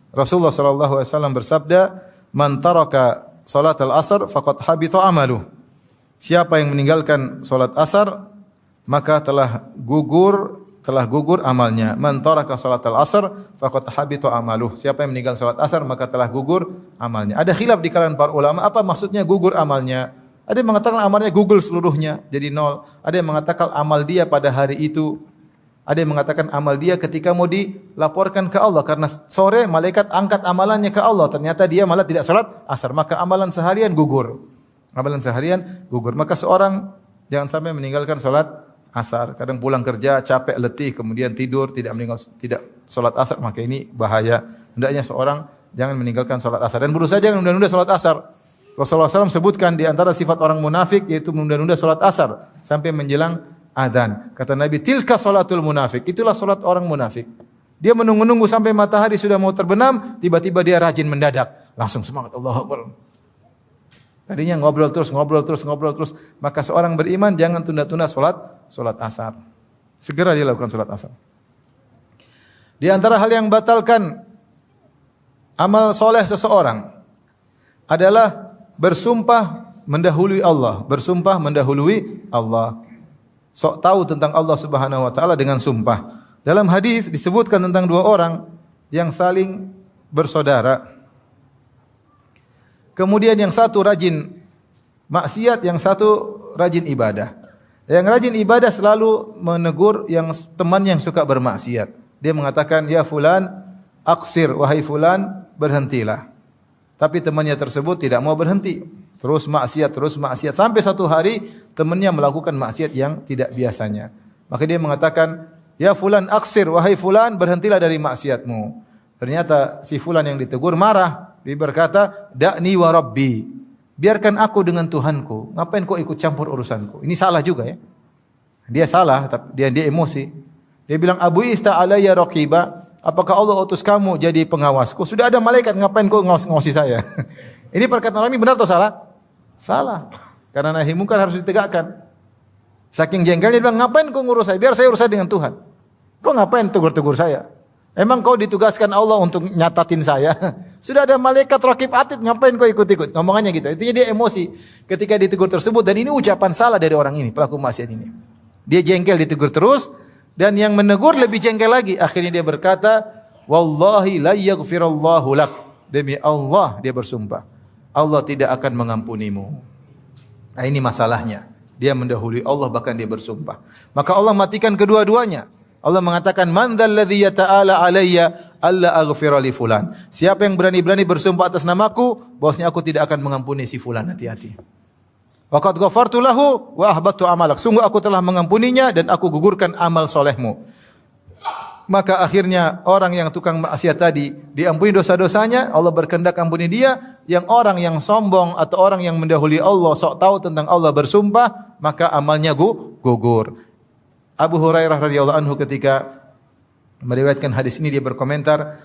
Rasulullah SAW bersabda, "Man taraka solat al-asar faqad habita amaluh." Siapa yang meninggalkan solat asar, maka telah gugur amalnya. Man taraka salat al-asr faqad habita amaluh. Siapa yang meninggal salat asar maka telah gugur amalnya. Ada khilaf di kalangan para ulama, apa maksudnya gugur amalnya? Ada yang mengatakan amalnya gugur seluruhnya, jadi nol. Ada yang mengatakan amal dia pada hari itu. Ada yang mengatakan amal dia ketika mau dilaporkan ke Allah, karena sore malaikat angkat amalannya ke Allah, ternyata dia malah tidak salat asar, maka amalan seharian gugur. Amalan seharian gugur. Maka seorang jangan sampai meninggalkan salat asar. Kadang pulang kerja capek, letih, kemudian tidur, tidak salat asar, maka ini bahaya. Hendaknya seorang jangan meninggalkan salat asar dan berusaha jangan menunda-nunda salat asar. Rasulullah SAW sebutkan di antara sifat orang munafik yaitu menunda-nunda salat asar sampai menjelang adzan. Kata Nabi, tilka salatul munafik. Itulah salat orang munafik. Dia menunggu-nunggu sampai matahari sudah mau terbenam, tiba-tiba dia rajin mendadak. Langsung semangat, Allahu Akbar. Tadinya ngobrol terus, maka seorang beriman jangan tunda-tunda salat asar. Segera dia lakukan salat asar. Di antara hal yang batalkan amal soleh seseorang adalah bersumpah mendahului Allah. Bersumpah mendahului Allah. Sok tahu tentang Allah Subhanahu wa taala dengan sumpah. Dalam hadis disebutkan tentang dua orang yang saling bersaudara. Kemudian yang satu rajin maksiat, yang satu rajin ibadah. Yang rajin ibadah selalu menegur yang teman yang suka bermaksiat. Dia mengatakan, "Ya fulan, aqsir, wahai fulan, berhentilah." Tapi temannya tersebut tidak mau berhenti. terus maksiat sampai satu hari temannya melakukan maksiat yang tidak biasanya. Maka dia mengatakan, "Ya fulan aksir, wahai fulan, berhentilah dari maksiatmu." Ternyata si fulan yang ditegur marah. Dia berkata, "Da'ni wa rabbi." Biarkan aku dengan Tuhanku. Ngapain kau ikut campur urusanku? Ini salah juga ya. Dia salah, tapi dia emosi. Dia bilang, "Abu ista alayya raqiba." Apakah Allah utus kamu jadi pengawasku? Sudah ada malaikat, ngapain kau ngawasi saya? Ini perkataan orang ini benar atau salah? Salah. Karena nahi mungkar harus ditegakkan. Saking jengkelnya dia bilang, "Ngapain kau ngurus saya? Biar saya urusan dengan Tuhan. Kau ngapain tegur-tegur saya? Emang kau ditugaskan Allah untuk nyatatin saya? Sudah ada malaikat raqib atid, ngapain kau ikut-ikut?" Ngomongannya gitu. Intinya dia emosi ketika ditegur tersebut, dan ini ucapan salah dari orang ini, pelaku maksiat ini. Dia jengkel ditegur terus, dan yang menegur lebih jengkel lagi. Akhirnya dia berkata, "Wallahi la yaghfirallahu lak." Demi Allah dia bersumpah, Allah tidak akan mengampunimu. Nah, ini masalahnya. Dia mendahului Allah, bahkan dia bersumpah. Maka Allah matikan kedua-duanya. Allah mengatakan, "Man dzalladzi yata'ala alayya alla aghfira li fulan." Siapa yang berani-berani bersumpah atas namaku, bahwasanya aku tidak akan mengampuni si fulan, hati-hati. Wa qad ghafartu lahu wa ahbattu amalak. Sungguh aku telah mengampuninya dan aku gugurkan amal solehmu. Maka akhirnya orang yang tukang maksiat tadi diampuni dosa-dosanya, Allah berkehendak ampuni dia. Yang orang yang sombong atau orang yang mendahului Allah, sok tahu tentang Allah, bersumpah, maka amalnya gugur. Abu Hurairah radhiyallahu anhu ketika meriwayatkan hadis ini, dia berkomentar,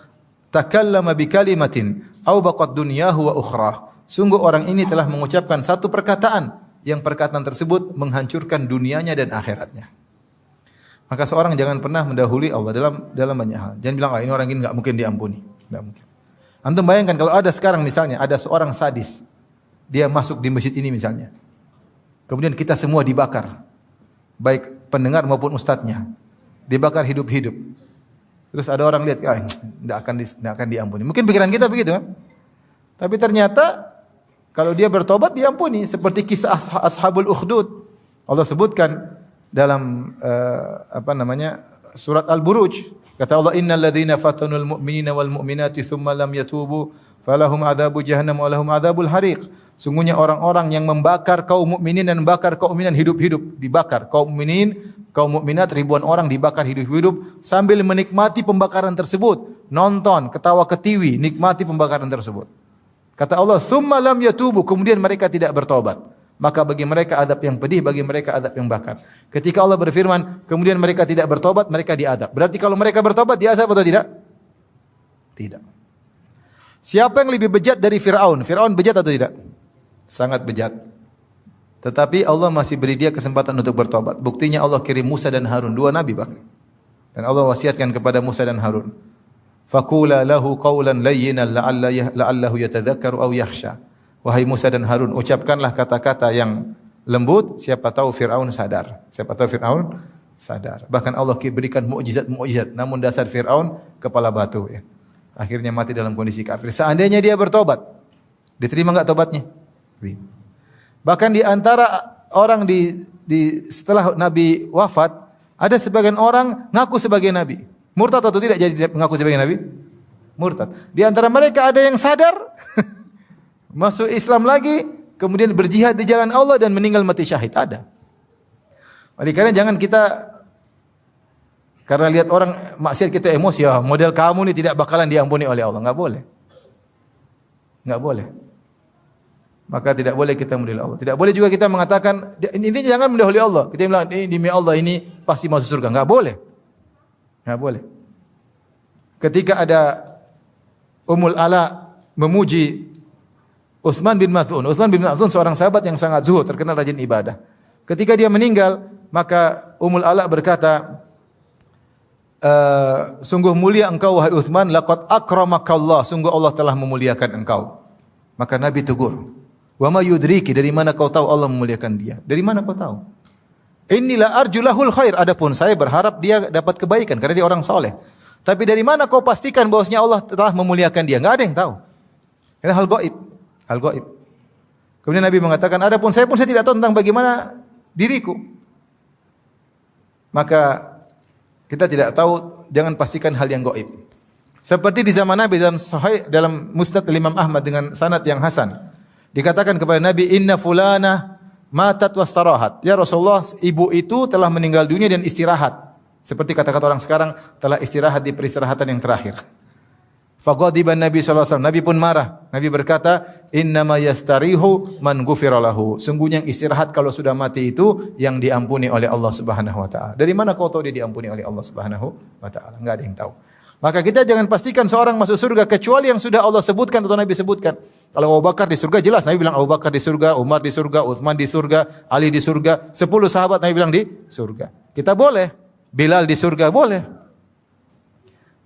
"Takallama bi kalimatin aw baqat dunyahu wa ukhrah." Sungguh orang ini telah mengucapkan satu perkataan, yang perkataan tersebut menghancurkan dunianya dan akhiratnya. Maka seorang jangan pernah mendahului Allah dalam banyak hal. Jangan bilang, ini orang ini enggak mungkin diampuni. Enggak mungkin. Antum bayangkan kalau ada sekarang misalnya ada seorang sadis, dia masuk di masjid ini misalnya. Kemudian kita semua dibakar. Baik pendengar maupun ustadznya. Dibakar hidup-hidup. Terus ada orang lihat, enggak akan diampuni. Mungkin pikiran kita begitu kan? Tapi ternyata kalau dia bertobat diampuni, seperti kisah Ashabul Ukhdud. Allah sebutkan dalam surat Al-Buruj. Kata Allah, "Innal ladzina fatanul mu'minina wal mu'minati tsumma lam yatubu falahum adzabu jahannam wa lahum adzabul hariq." Sungguhnya orang-orang yang membakar kaum mukminin dan membakar kaum mukminan hidup-hidup, dibakar kaum mukminin, kaum mukminat, ribuan orang dibakar hidup-hidup sambil menikmati pembakaran tersebut, nonton, ketawa ketiwi, nikmati pembakaran tersebut. Kata Allah, "Tsumma lam yatubu." Kemudian mereka tidak bertobat. Maka bagi mereka adab yang pedih, bagi mereka adab yang bakar. Ketika Allah berfirman, kemudian mereka tidak bertobat, mereka diadab. Berarti kalau mereka bertobat, diadab atau tidak? Tidak. Siapa yang lebih bejat dari Fir'aun? Fir'aun bejat atau tidak? Sangat bejat. Tetapi Allah masih beri dia kesempatan untuk bertobat. Buktinya Allah kirim Musa dan Harun, dua nabi bahkan. Dan Allah wasiatkan kepada Musa dan Harun, "Faqula lahu qawlan layyinan la'allahu yatadzakkaru aw yakhsha." Wahai Musa dan Harun, ucapkanlah kata-kata yang lembut, siapa tahu Fir'aun sadar. Siapa tahu Fir'aun sadar. Bahkan Allah berikan mukjizat-mukjizat, namun dasar Fir'aun kepala batu ya. Akhirnya mati dalam kondisi kafir. Seandainya dia bertobat, diterima enggak tobatnya? Bahkan di antara orang setelah Nabi wafat, ada sebagian orang ngaku sebagai nabi. Murtad atau tidak jadi mengaku sebagai nabi? Murtad. Di antara mereka ada yang sadar masuk Islam lagi, kemudian berjihad di jalan Allah dan meninggal mati syahid. Ada. Oleh karena jangan kita karena lihat orang maksiat kita emosi, ya model kamu ini tidak bakalan diampuni oleh Allah. Enggak boleh. Enggak boleh. Maka tidak boleh kita mendahului Allah. Tidak boleh juga kita mengatakan, ini jangan mendahului Allah. Kita bilang, ini demi Allah ini pasti masuk surga. Enggak boleh. Enggak boleh. Ketika ada Ummul Ala memuji Utsman bin Maz'un. Utsman bin Maz'un seorang sahabat yang sangat zuhud, terkenal rajin ibadah. Ketika dia meninggal, maka Ummul Ala berkata, sungguh mulia engkau wahai Utsman, laqad akramakallah, sungguh Allah telah memuliakan engkau. Maka Nabi tegur, "Wa ma yudriki, dari mana kau tahu Allah memuliakan dia? Dari mana kau tahu?" "Inilah arjulahul khair." Adapun saya berharap dia dapat kebaikan karena dia orang soleh. Tapi dari mana kau pastikan bahwasanya Allah telah memuliakan dia? Enggak ada yang tahu. Ini hal gaib. Hal gaib. Kemudian Nabi mengatakan, adapun saya pun saya tidak tahu tentang bagaimana diriku. Maka kita tidak tahu, jangan pastikan hal yang gaib. Seperti di zaman Nabi dalam Musnad Imam Ahmad dengan sanad yang hasan. Dikatakan kepada Nabi, "Inna fulana matat wastarahat." Ya Rasulullah, ibu itu telah meninggal dunia dan istirahat. Seperti kata-kata orang sekarang, telah istirahat di peristirahatan yang terakhir. Faghadiban Nabi sallallahu alaihi wasallam. Nabi pun marah. Nabi berkata, "Innama yastarihu man ghufira lahu." Sungguhnya yang istirahat kalau sudah mati itu yang diampuni oleh Allah Subhanahu wa taala. Dari mana kau tahu dia diampuni oleh Allah Subhanahu wa taala? Enggak ada yang tahu. Maka kita jangan pastikan seorang masuk surga kecuali yang sudah Allah sebutkan atau Nabi sebutkan. Kalau Abu Bakar di surga jelas, Nabi bilang Abu Bakar di surga, Umar di surga, Utsman di surga, Ali di surga, 10 sahabat Nabi bilang di surga. Kita boleh, Bilal di surga boleh.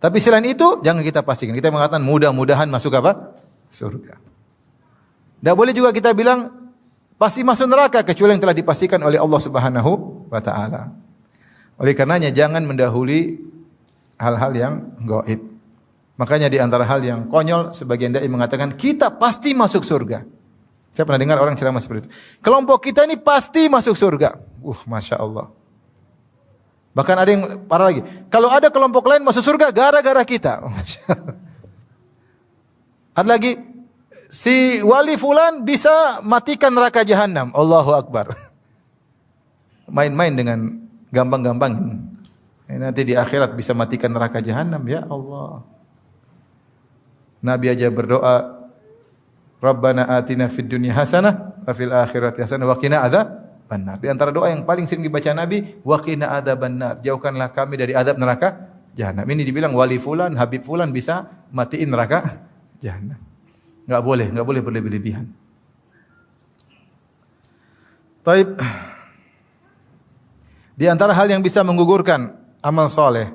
Tapi selain itu jangan kita pastikan. Kita mengatakan mudah-mudahan masuk apa? Surga. Tidak boleh juga kita bilang pasti masuk neraka kecuali yang telah dipastikan oleh Allah Subhanahu wa taala. Oleh karenanya jangan mendahului hal-hal yang gaib. Makanya di antara hal yang konyol sebagian dai mengatakan kita pasti masuk surga. Saya pernah dengar orang ceramah seperti itu. Kelompok kita ini pasti masuk surga. Masya Allah. Bahkan ada yang parah lagi. Kalau ada kelompok lain masuk surga gara-gara kita. Ada lagi. Si wali fulan bisa matikan neraka jahanam. Allahu Akbar. Main-main dengan gampang-gampang. Nanti di akhirat bisa matikan neraka jahanam. Ya Allah. Nabi aja berdoa. Rabbana atina fid dunya hasanah. Wa fil akhirati hasanah. Wa qina adzab benar. Di antara doa yang paling sering dibaca Nabi, wa qina adzabannar, jauhkanlah kami dari azab neraka jahanam. Ini dibilang wali fulan, habib fulan bisa matiin neraka jahanam. Enggak boleh berlebih-lebihan. Taib. Di antara hal yang bisa menggugurkan amal soleh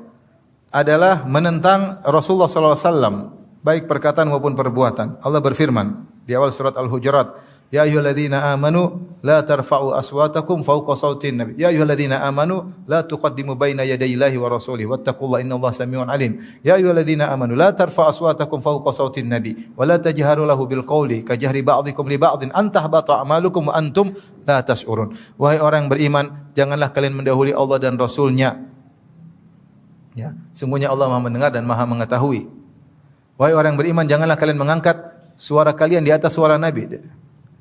adalah menentang Rasulullah sallallahu alaihi wasallam, baik perkataan maupun perbuatan. Allah berfirman di awal surat Al-Hujurat, "Ya ayyuhalladzina amanu la tarfa'u aswatakum fawqa sautin nabi." Ya ayyuhalladzina amanu la tuqaddimu baina yadayillahi wa rasulihi wattaqullaha innallaha samiun alim. Ya ayyuhalladzina amanu la tarfa'u aswatakum fawqa sautin nabi wa la tajharu lahu bil qawli kajahri ba'dikum li ba'din an tahbata a'malukum wa antum la tash'urun. Wahai orang beriman, janganlah kalian mendahului Allah dan Rasul-Nya. Ya, sungguhnya Allah Maha mendengar dan Maha mengetahui. Wahai orang beriman, janganlah kalian mengangkat suara kalian di atas suara Nabi.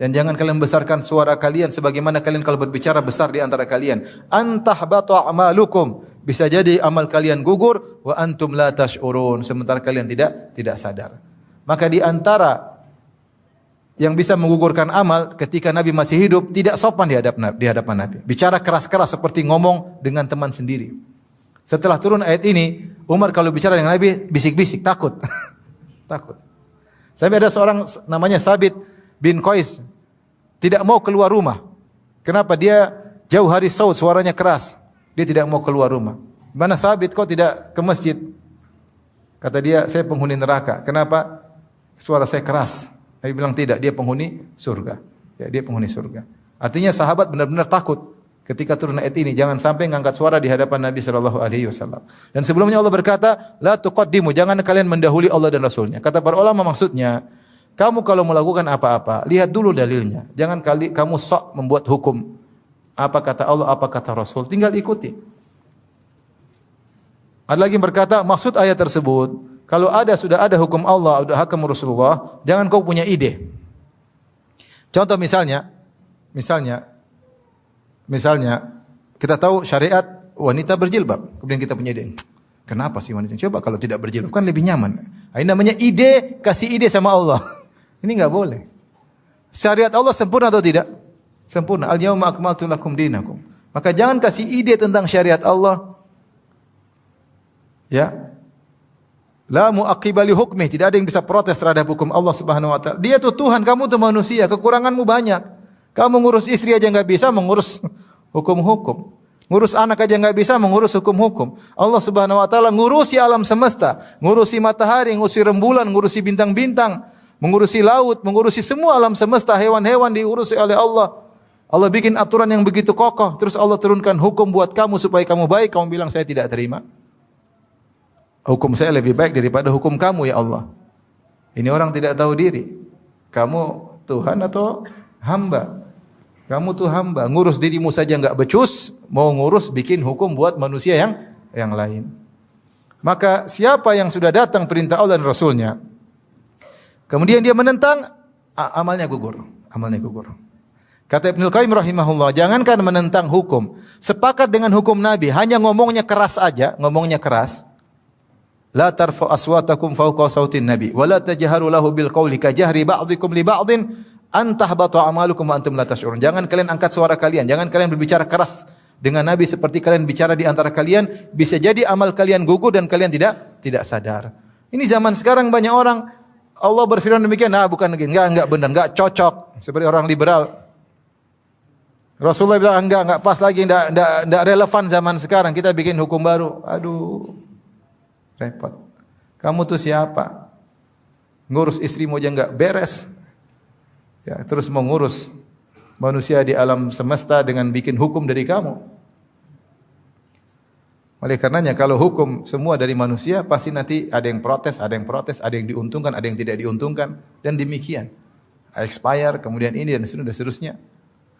Dan jangan kalian besarkan suara kalian sebagaimana kalian kalau berbicara besar di antara kalian. Antahbata a'malukum, bisa jadi amal kalian gugur, wa antum la tash'urun, sementara kalian tidak sadar. Maka di antara yang bisa menggugurkan amal ketika Nabi masih hidup, tidak sopan di hadapan Nabi. Bicara keras-keras seperti ngomong dengan teman sendiri. Setelah turun ayat ini, Umar kalau bicara dengan Nabi bisik-bisik, takut. Takut. Sampai ada seorang namanya Sabit bin Qais tidak mau keluar rumah. Kenapa? Dia jauh hari saud, suaranya keras. Dia tidak mau keluar rumah. Mana Sabit kok tidak ke masjid? Kata dia, saya penghuni neraka. Kenapa? Suara saya keras. Nabi bilang tidak, dia penghuni surga. Ya, dia penghuni surga. Artinya sahabat benar-benar takut ketika turun ayat ini, jangan sampai ngangkat suara di hadapan Nabi sallallahu alaihi wasallam. Dan sebelumnya Allah berkata, la tuqaddimu, jangan kalian mendahului Allah dan Rasulnya. Kata para ulama maksudnya, kamu kalau melakukan apa-apa, lihat dulu dalilnya. Jangan kamu sok membuat hukum. Apa kata Allah, apa kata Rasul, tinggal ikuti. Ada lagi yang berkata, maksud ayat tersebut, kalau sudah ada hukum Allah, ada hukum Rasulullah, jangan kau punya ide. Contoh misalnya kita tahu syariat wanita berjilbab, kemudian kita punya ide. Kenapa sih wanita? Coba kalau tidak berjilbab kan lebih nyaman. Ini namanya ide, kasih ide sama Allah. Ini enggak boleh. Syariat Allah sempurna atau tidak? Sempurna. Al-yauma akmaltu lakum dinakum. Maka jangan kasih ide tentang syariat Allah. Ya. La mu'aqqiba li hukmih, tidak ada yang bisa protes terhadap hukum Allah Subhanahu wa taala. Dia itu Tuhan, kamu itu manusia, kekuranganmu banyak. Kamu ngurus istri aja enggak bisa, mengurus hukum-hukum. Ngurus anak aja enggak bisa, mengurus hukum-hukum. Allah Subhanahu wa taala ngurusi alam semesta, ngurusi matahari, ngurusi rembulan, ngurusi bintang-bintang, mengurusi laut, mengurusi semua alam semesta, hewan-hewan diurusi oleh Allah. Allah bikin aturan yang begitu kokoh, terus Allah turunkan hukum buat kamu supaya kamu baik, kamu bilang saya tidak terima. Hukum saya lebih baik daripada hukum kamu ya Allah. Ini orang tidak tahu diri. Kamu Tuhan atau hamba? Kamu tuh hamba, ngurus dirimu saja enggak becus, mau ngurus bikin hukum buat manusia yang lain. Maka siapa yang sudah datang perintah Allah dan Rasulnya, kemudian dia menentang, amalnya gugur. amalnya gugur. Kata Ibnu Qayyim rahimahullah, jangankan menentang hukum, sepakat dengan hukum Nabi, hanya ngomongnya keras aja, ngomongnya keras. La tarfa aswatakum fawqa sautin nabi wa la tajharu lahu bil qawli ka jahri ba'dikum li ba'din an tahbata a'malukum wa antum la tash'urun. Jangan kalian angkat suara kalian, jangan kalian berbicara keras dengan Nabi seperti kalian bicara di antara kalian, bisa jadi amal kalian gugur dan kalian tidak sadar. Ini zaman sekarang banyak orang Allah berfirman demikian, nah bukan enggak benar, enggak cocok, seperti orang liberal. Rasulullah bilang enggak pas lagi, enggak relevan zaman sekarang, kita bikin hukum baru. Aduh, repot. Kamu tuh siapa? Ngurus istrimu aja enggak beres. Ya, terus mau ngurus manusia di alam semesta dengan bikin hukum dari kamu. Oleh karenanya kalau hukum semua dari manusia, pasti nanti ada yang protes, ada yang diuntungkan, ada yang tidak diuntungkan, dan demikian. Expire, kemudian ini dan seterusnya.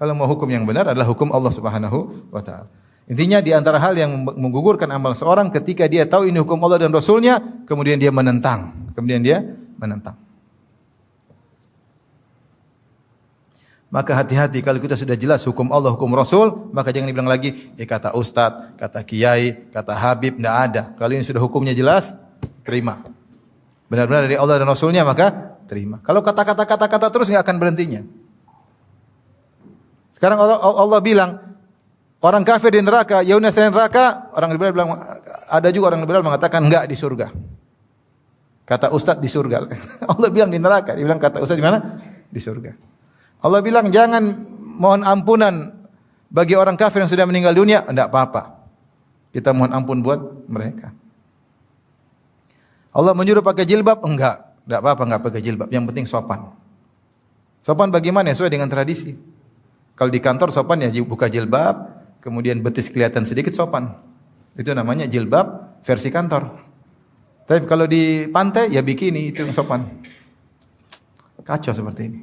Kalau mau hukum yang benar adalah hukum Allah Subhanahu wa taala. Intinya di antara hal yang menggugurkan amal seorang ketika dia tahu ini hukum Allah dan Rasulnya, kemudian dia menentang. Maka hati-hati kalau kita sudah jelas hukum Allah, hukum Rasul, maka jangan dibilang lagi, kata Ustadz, kata Kiai, kata Habib, tidak ada. Kalau ini sudah hukumnya jelas, terima. Benar-benar dari Allah dan Rasulnya, maka terima. Kalau kata-kata terus nggak akan berhentinya. Sekarang Allah bilang, orang kafir di neraka, yaumna selain neraka, orang liberal bilang, ada juga orang liberal mengatakan enggak di surga. Kata Ustadz di surga. Allah bilang di neraka, dia bilang kata Ustadz di mana? Di surga. Allah bilang jangan mohon ampunan bagi orang kafir yang sudah meninggal dunia, enggak apa-apa. Kita mohon ampun buat mereka. Allah menyuruh pakai jilbab, enggak apa-apa enggak pakai jilbab, yang penting sopan. Sopan bagaimana? Sesuai dengan tradisi. Kalau di kantor sopan ya buka jilbab, kemudian betis kelihatan sedikit sopan. Itu namanya jilbab versi kantor. Tapi kalau di pantai ya bikini, itu yang sopan. Kacau seperti ini.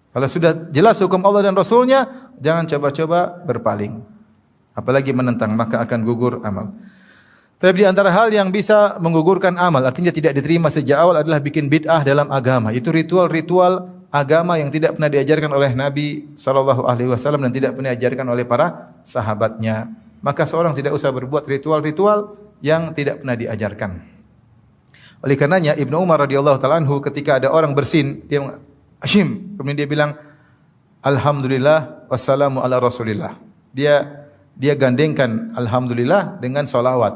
Kalau sudah jelas hukum Allah dan Rasulnya, jangan coba-coba berpaling. Apalagi menentang, maka akan gugur amal. Tapi di antara hal yang bisa menggugurkan amal, artinya tidak diterima sejak awal, adalah bikin bid'ah dalam agama. Itu ritual-ritual agama yang tidak pernah diajarkan oleh Nabi SAW dan tidak pernah diajarkan oleh para sahabatnya. Maka seorang tidak usah berbuat ritual-ritual yang tidak pernah diajarkan. Oleh karenanya Ibnu Umar radhiyallahu taala anhu ketika ada orang bersin, dia Hashim, kemudian dia bilang alhamdulillah wassalamu ala rasulillah. Dia gandengkan alhamdulillah dengan salawat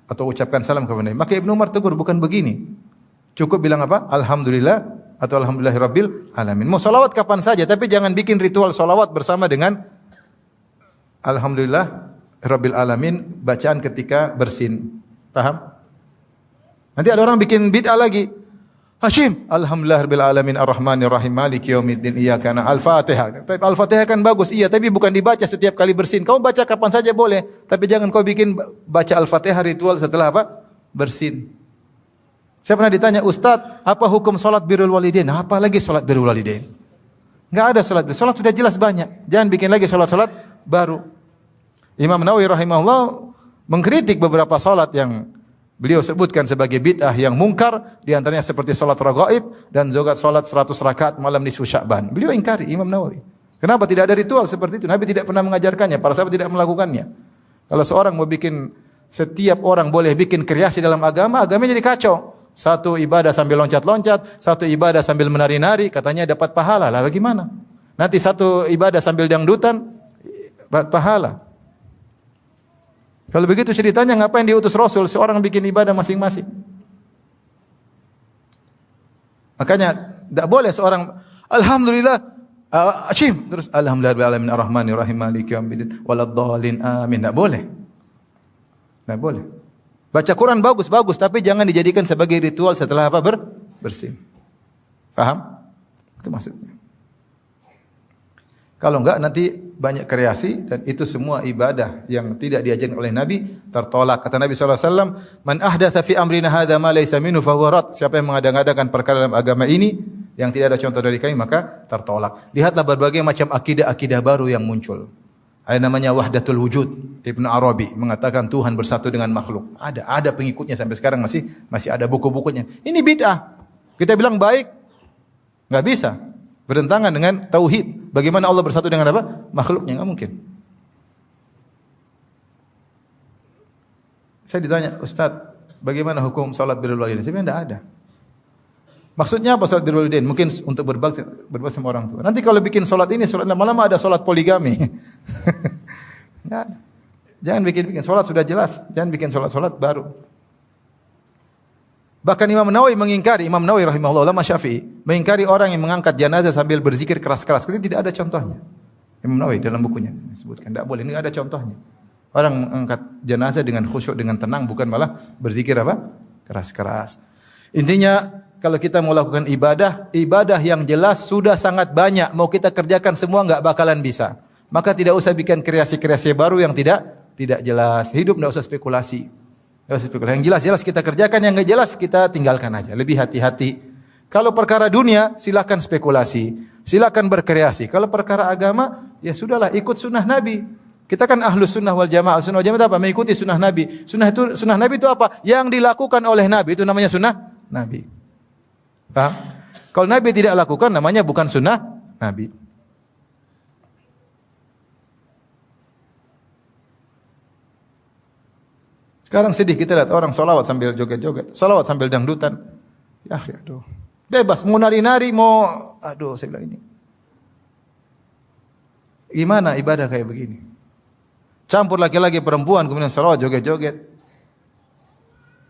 atau ucapkan salam kepada Nabi. Maka Ibnu Umar tegur, bukan begini. Cukup bilang apa? Alhamdulillah atau alhamdulillahirabbil alamin. Mau salawat kapan saja, tapi jangan bikin ritual salawat bersama dengan alhamdulillah rabbil alamin bacaan ketika bersin. Paham? Nanti ada orang bikin bid'ah lagi. Hashim, alhamdulillahirabbil alamin arrahmanir rahim maliki yaumiddin iyyaka na'budu al-Fatihah. Tapi al-Fatihah kan bagus, iya, tapi bukan dibaca setiap kali bersin. Kau baca kapan saja boleh, tapi jangan kau bikin baca al-Fatihah ritual setelah apa? Bersin. Saya pernah ditanya, Ustaz, apa hukum salat birrul walidain? Apa lagi salat birrul walidain? Enggak ada salat. Salat sudah jelas banyak. Jangan bikin lagi salat-salat baru. Imam Nawawi rahimahullah mengkritik beberapa salat yang beliau sebutkan sebagai bid'ah yang mungkar, di antaranya seperti salat raghaib dan juga salat 100 rakaat malam nisfu Sya'ban. Beliau ingkari, Imam Nawawi. Kenapa tidak ada ritual seperti itu? Nabi tidak pernah mengajarkannya, para sahabat tidak melakukannya. Kalau seorang mau bikin, setiap orang boleh bikin kreasi dalam agama, agamanya jadi kacau. Satu ibadah sambil loncat-loncat, satu ibadah sambil menari-nari, katanya dapat pahala. Lah bagaimana? Nanti satu ibadah sambil dangdutan, dapat pahala. Kalau begitu ceritanya ngapain diutus Rasul? Seorang bikin ibadah masing-masing. Makanya tidak boleh seorang alhamdulillah Hashim terus alhamdulillah alamin arrahmanir rahim maliki yaumiddin waladdallin amin. Tidak boleh. Tidak boleh. Baca Quran bagus, tapi jangan dijadikan sebagai ritual setelah apa? Bersin. Paham? Itu maksudnya. Kalau enggak nanti banyak kreasi dan itu semua ibadah yang tidak diajarkan oleh Nabi tertolak. Kata Nabi SAW, "Man ahdatsa fi amrina hadza ma laysa minhu fa huwa rad." Siapa yang mengada-ngadakan perkara dalam agama ini yang tidak ada contoh dari kami, maka tertolak. Lihatlah berbagai macam akidah-akidah baru yang muncul. Ada namanya wahdatul wujud. Ibnu Arabi mengatakan Tuhan bersatu dengan makhluk. Ada pengikutnya sampai sekarang masih ada buku-bukunya. Ini bid'ah. Kita bilang baik, enggak bisa. Bertentangan dengan tauhid. Bagaimana Allah bersatu dengan apa? Makhluknya, enggak mungkin. Saya ditanya, Ustaz, bagaimana hukum salat birrul walidain? Saya bilang enggak ada. Maksudnya apa salat birrul walidain? Mungkin untuk berbakti sama orang tua. Nanti kalau bikin salat ini, salat lama-lama ada salat poligami. Enggak ada. Jangan bikin salat sudah jelas, jangan bikin salat baru. Bahkan Imam Nawawi rahimahullah, ulama Syafi'i, mengingkari orang yang mengangkat jenazah sambil berzikir keras-keras. Karena tidak ada contohnya. Imam Nawawi dalam bukunya disebutkan tidak boleh, enggak ada contohnya. Orang mengangkat jenazah dengan khusyuk, dengan tenang, bukan malah berzikir apa? Keras-keras. Intinya kalau kita mau lakukan ibadah yang jelas sudah sangat banyak. Mau kita kerjakan semua enggak bakalan bisa. Maka tidak usah bikin kreasi-kreasi baru yang tidak jelas. Hidup enggak usah spekulasi. Yang jelas-jelas kita kerjakan, yang enggak jelas kita tinggalkan aja. Lebih hati-hati. Kalau perkara dunia, silakan spekulasi, silakan berkreasi. Kalau perkara agama, ya sudahlah, ikut sunnah Nabi. Kita kan ahlus sunnah wal jamaah. Sunnah wal jamaah itu apa? Mengikuti sunnah Nabi. Sunnah Nabi itu apa? Yang dilakukan oleh Nabi itu namanya sunnah Nabi. Paham? Kalau Nabi tidak lakukan, namanya bukan sunnah Nabi. Sekarang sedih kita lihat orang solawat sambil joget-joget, solawat sambil dangdutan. Ya, aduh. Bebas, mau nari-nari, saya bilang ini. Gimana ibadah kayak begini? Campur laki-laki perempuan, kemudian solawat joget-joget.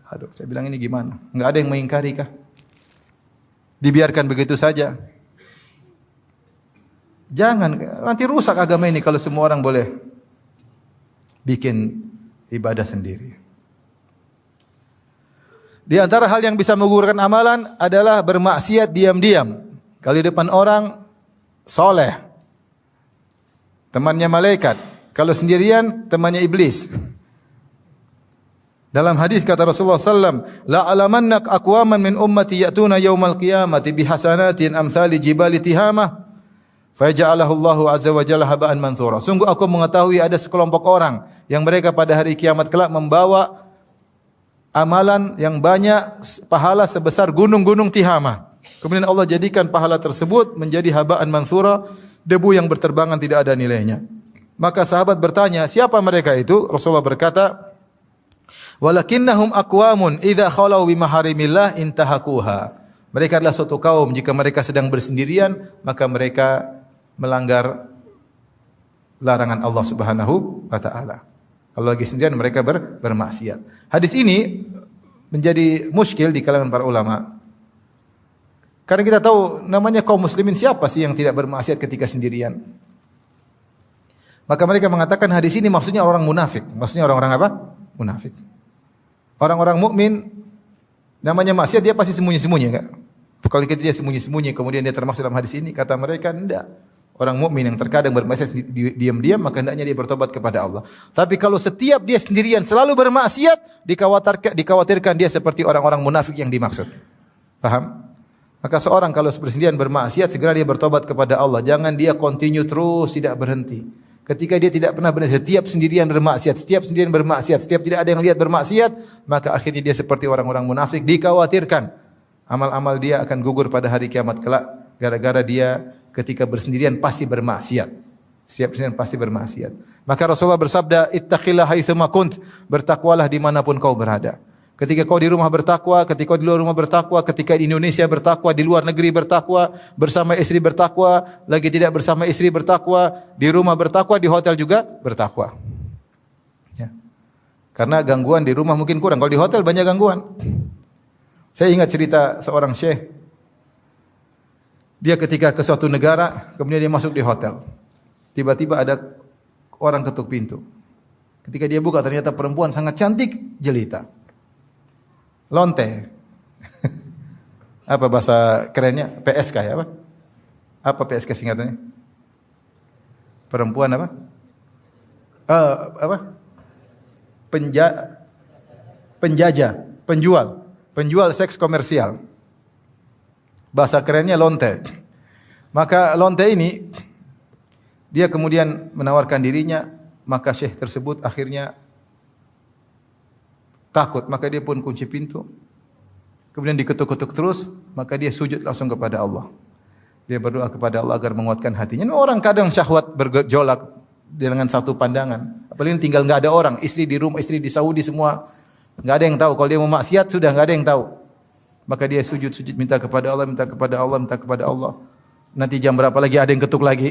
Aduh, saya bilang ini gimana? Enggak ada yang mengingkari kah? Dibiarkan begitu saja. Jangan, nanti rusak agama ini kalau semua orang boleh bikin ibadah sendiri. Di antara hal yang bisa menggugurkan amalan adalah bermaksiat diam-diam. Kalau di depan orang soleh, temannya malaikat. Kalau sendirian, temannya iblis. Dalam hadis kata Rasulullah sallam, la alamannak aqwaman min ummati ya'tuna yaumal qiyamati bihasanatin amsali jibali tihamah fayaj'alahu Allahu azza wa jalla haba'an manthura. Sungguh aku mengetahui ada sekelompok orang yang mereka pada hari kiamat kelak membawa amalan yang banyak, pahala sebesar gunung-gunung Tihamah. Kemudian Allah jadikan pahala tersebut menjadi haba'an manthura, debu yang berterbangan tidak ada nilainya. Maka sahabat bertanya, siapa mereka itu? Rasulullah berkata, walakinnahum aqwamun idza khalau bi maharimillah intahakuha. Mereka adalah suatu kaum jika mereka sedang bersendirian maka mereka melanggar larangan Allah Subhanahu wa taala. Kalau lagi sendirian mereka bermaksiat. Hadis ini menjadi muskil di kalangan para ulama. Karena kita tahu namanya kaum muslimin siapa sih yang tidak bermaksiat ketika sendirian? Maka mereka mengatakan hadis ini maksudnya orang munafik. Maksudnya orang-orang apa? Munafik. Orang-orang mukmin namanya maksiat dia pasti sembunyi-sembunyi enggak? Kalau dia sembunyi-sembunyi kemudian dia termasuk dalam hadis ini, kata mereka enggak. Orang mukmin yang terkadang bermaksiat diam-diam maka hendaknya dia bertobat kepada Allah. Tapi kalau setiap dia sendirian selalu bermaksiat, dikhawatirkan dia seperti orang-orang munafik yang dimaksud. Paham? Maka seorang kalau bersendirian bermaksiat segera dia bertobat kepada Allah. Jangan dia continue terus tidak berhenti. Ketika dia tidak pernah berhenti, setiap sendirian bermaksiat, setiap tidak ada yang lihat bermaksiat, maka akhirnya dia seperti orang-orang munafik. Dikhawatirkan amal-amal dia akan gugur pada hari kiamat kelak gara-gara dia ketika bersendirian pasti bermaksiat. Setiap sendirian pasti bermaksiat. Maka Rasulullah bersabda, "Ittaqillah haitsuma kunt." Bertakwalah dimanapun kau berada. Ketika kau di rumah bertakwa, ketika kau di luar rumah bertakwa, ketika di Indonesia bertakwa, di luar negeri bertakwa, bersama istri bertakwa, lagi tidak bersama istri bertakwa, di rumah bertakwa, di hotel juga bertakwa. Ya. Karena gangguan di rumah mungkin kurang, kalau di hotel banyak gangguan. Saya ingat cerita seorang syekh. Dia ketika ke suatu negara, kemudian dia masuk di hotel. Tiba-tiba ada orang ketuk pintu. Ketika dia buka ternyata perempuan sangat cantik, jelita. Lonte. Apa bahasa kerennya? PSK ya apa? Apa PSK singkatannya? Perempuan apa? Penjajah, penjual seks komersial. Bahasa kerennya lonte. Maka lonte ini dia kemudian menawarkan dirinya, maka syekh tersebut akhirnya takut, maka dia pun kunci pintu. Kemudian diketuk-ketuk terus, maka dia sujud langsung kepada Allah. Dia berdoa kepada Allah agar menguatkan hatinya. Orang kadang syahwat bergejolak dengan satu pandangan. Apalagi tinggal nggak ada orang, istri di rumah, istri di Saudi semua, nggak ada yang tahu. Kalau dia mau maksiat sudah nggak ada yang tahu. Maka dia sujud minta kepada Allah, minta kepada Allah, minta kepada Allah. Nanti jam berapa lagi ada yang ketuk lagi.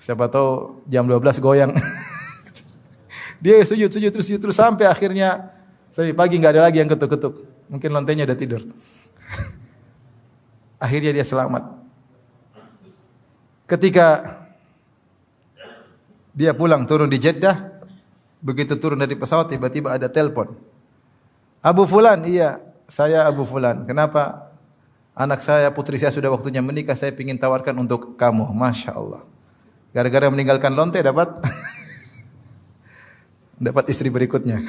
Siapa tahu jam 12 goyang. Dia sujud terus sampai akhirnya sampai pagi nggak ada lagi yang ketuk-ketuk. Mungkin lantainya udah tidur. Akhirnya dia selamat. Ketika dia pulang turun di Jeddah, begitu turun dari pesawat tiba-tiba ada telepon. Abu Fulan, iya, saya Abu Fulan. Kenapa? Anak saya, putri saya sudah waktunya menikah, saya ingin tawarkan untuk kamu. Masya Allah. Gara-gara meninggalkan lonte dapat dapat istri berikutnya.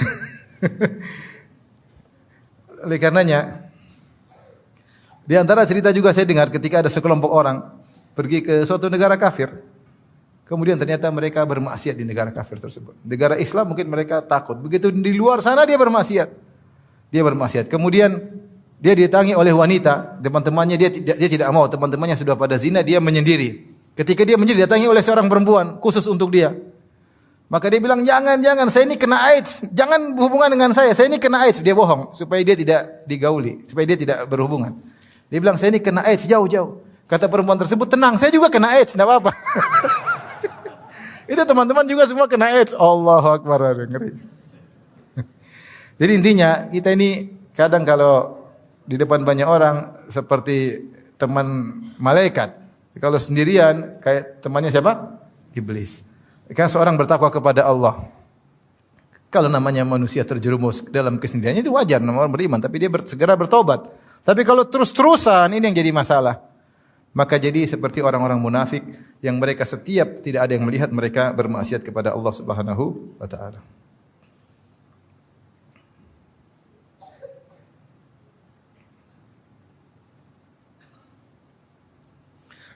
Oleh karenanya, di antara cerita juga saya dengar ketika ada sekelompok orang pergi ke suatu negara kafir. Kemudian ternyata mereka bermaksiat di negara kafir tersebut. Negara Islam mungkin mereka takut. Begitu di luar sana dia bermaksiat. Dia bermaksiat. Kemudian dia didatangi oleh wanita. Teman-temannya dia tidak mau. Teman-temannya sudah pada zina, dia menyendiri. Ketika dia menyendiri didatangi oleh seorang perempuan khusus untuk dia. Maka dia bilang, jangan, saya ini kena AIDS. Jangan berhubungan dengan saya ini kena AIDS. Dia bohong supaya dia tidak digauli, supaya dia tidak berhubungan. Dia bilang, saya ini kena AIDS, jauh-jauh. Kata perempuan tersebut, tenang, saya juga kena AIDS, tidak apa-apa. Itu teman-teman juga semua kena AIDS. Allahu Akbar, ngeri. Jadi intinya, kita ini kadang kalau di depan banyak orang seperti teman malaikat. Kalau sendirian, kayak temannya siapa? Iblis. Kan seorang bertakwa kepada Allah. Kalau namanya manusia terjerumus dalam kesendirian, itu wajar, namanya orang beriman. Tapi dia segera bertobat. Tapi kalau terus-terusan, ini yang jadi masalah. Maka jadi seperti orang-orang munafik yang mereka setiap tidak ada yang melihat mereka bermaksiat kepada Allah Subhanahu wa taala.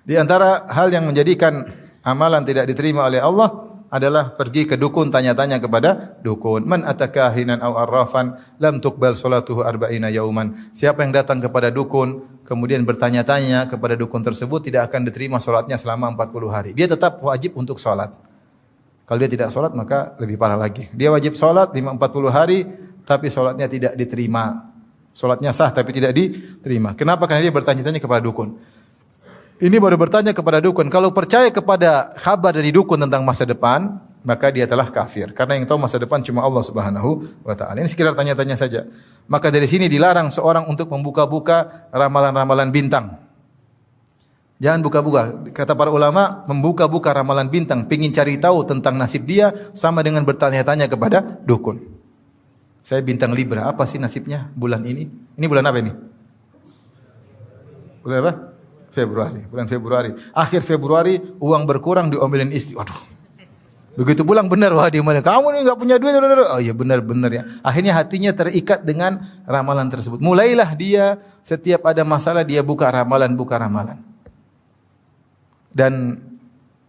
Di antara hal yang menjadikan amalan tidak diterima oleh Allah adalah pergi ke dukun, tanya-tanya kepada dukun. Man atakahinan aw arrafan lam tuqbal salatuhu arba'ina yauman. Siapa yang datang kepada dukun kemudian bertanya-tanya kepada dukun tersebut tidak akan diterima salatnya selama 40 hari. Dia tetap wajib untuk salat. Kalau dia tidak salat maka lebih parah lagi. Dia wajib salat 40 hari tapi salatnya tidak diterima. Salatnya sah tapi tidak diterima. Kenapa? Karena dia bertanya-tanya kepada dukun. Ini baru bertanya kepada dukun. Kalau percaya kepada kabar dari dukun tentang masa depan, maka dia telah kafir. Karena yang tahu masa depan cuma Allah Subhanahu wa taala. Ini sekedar tanya-tanya saja. Maka dari sini dilarang seorang untuk membuka-buka ramalan-ramalan bintang. Jangan buka-buka. Kata para ulama, membuka-buka ramalan bintang, pengin cari tahu tentang nasib dia sama dengan bertanya-tanya kepada dukun. Saya bintang Libra, apa sih nasibnya bulan ini? Ini bulan apa ini? Bulan apa? Februari, bulan Februari. Akhir Februari uang berkurang diomelin istri. Waduh. Begitu pulang benar, wah diomelin. Kamu ini enggak punya duit. Oh iya benar ya. Akhirnya hatinya terikat dengan ramalan tersebut. Mulailah dia setiap ada masalah dia buka ramalan. Dan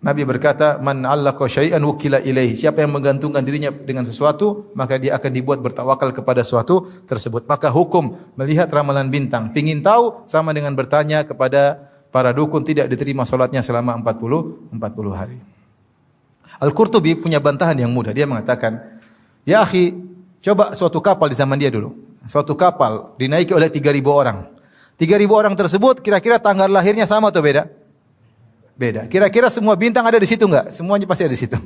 Nabi berkata, "Man 'allaqa syai'an wukila ilaihi." Siapa yang menggantungkan dirinya dengan sesuatu, maka dia akan dibuat bertawakal kepada sesuatu tersebut. Maka hukum melihat ramalan bintang, pengin tahu sama dengan bertanya kepada para dukun, tidak diterima salatnya selama 40 hari. Al-Qurtubi punya bantahan yang mudah. Dia mengatakan, "Ya akhi, coba suatu kapal di zaman dia dulu. Suatu kapal dinaiki oleh 3.000 orang. 3.000 orang tersebut kira-kira tanggal lahirnya sama atau beda? Beda. Kira-kira semua bintang ada di situ enggak? Semuanya pasti ada di situ.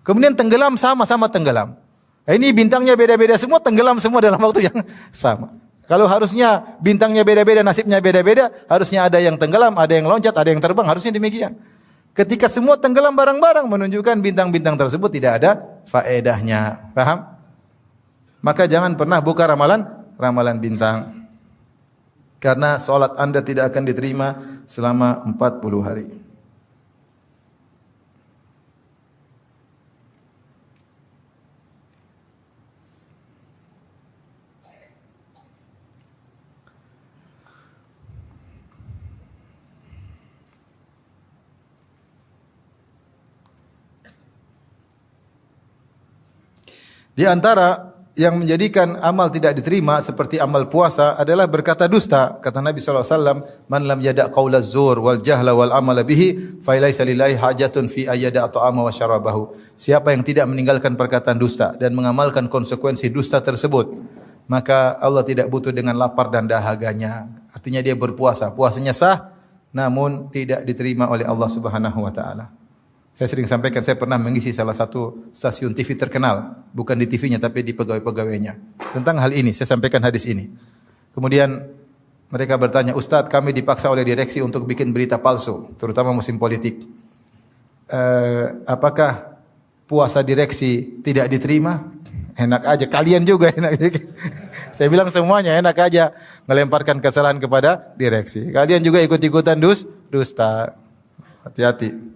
Kemudian tenggelam sama-sama tenggelam. Nah, ini bintangnya beda-beda semua, tenggelam semua dalam waktu yang sama. Kalau harusnya bintangnya beda-beda, nasibnya beda-beda, harusnya ada yang tenggelam, ada yang loncat, ada yang terbang, harusnya demikian. Ketika semua tenggelam bareng-bareng menunjukkan bintang-bintang tersebut tidak ada faedahnya. Paham? Maka jangan pernah buka ramalan bintang. Karena salat Anda tidak akan diterima selama 40 hari. Di antara yang menjadikan amal tidak diterima seperti amal puasa adalah berkata dusta. Kata Nabi SAW, "Man lam yada' qaula zur wal jahla wal amala bihi, fa laisa lillahi hajatun fi ayyada' ta'ama wa syarabahu." Siapa yang tidak meninggalkan perkataan dusta dan mengamalkan konsekuensi dusta tersebut, maka Allah tidak butuh dengan lapar dan dahaganya. Artinya dia berpuasa, puasanya sah namun tidak diterima oleh Allah Subhanahu wa taala. Saya sering sampaikan, saya pernah mengisi salah satu stasiun TV terkenal, bukan di TV-nya tapi di pegawai-pegawainya. Tentang hal ini, saya sampaikan hadis ini. Kemudian mereka bertanya, "Ustadz, kami dipaksa oleh direksi untuk bikin berita palsu, terutama musim politik. Apakah puasa direksi tidak diterima?" Enak aja, kalian juga enak. Saya bilang semuanya enak aja melemparkan kesalahan kepada direksi. Kalian juga ikut-ikutan dusta. Hati-hati.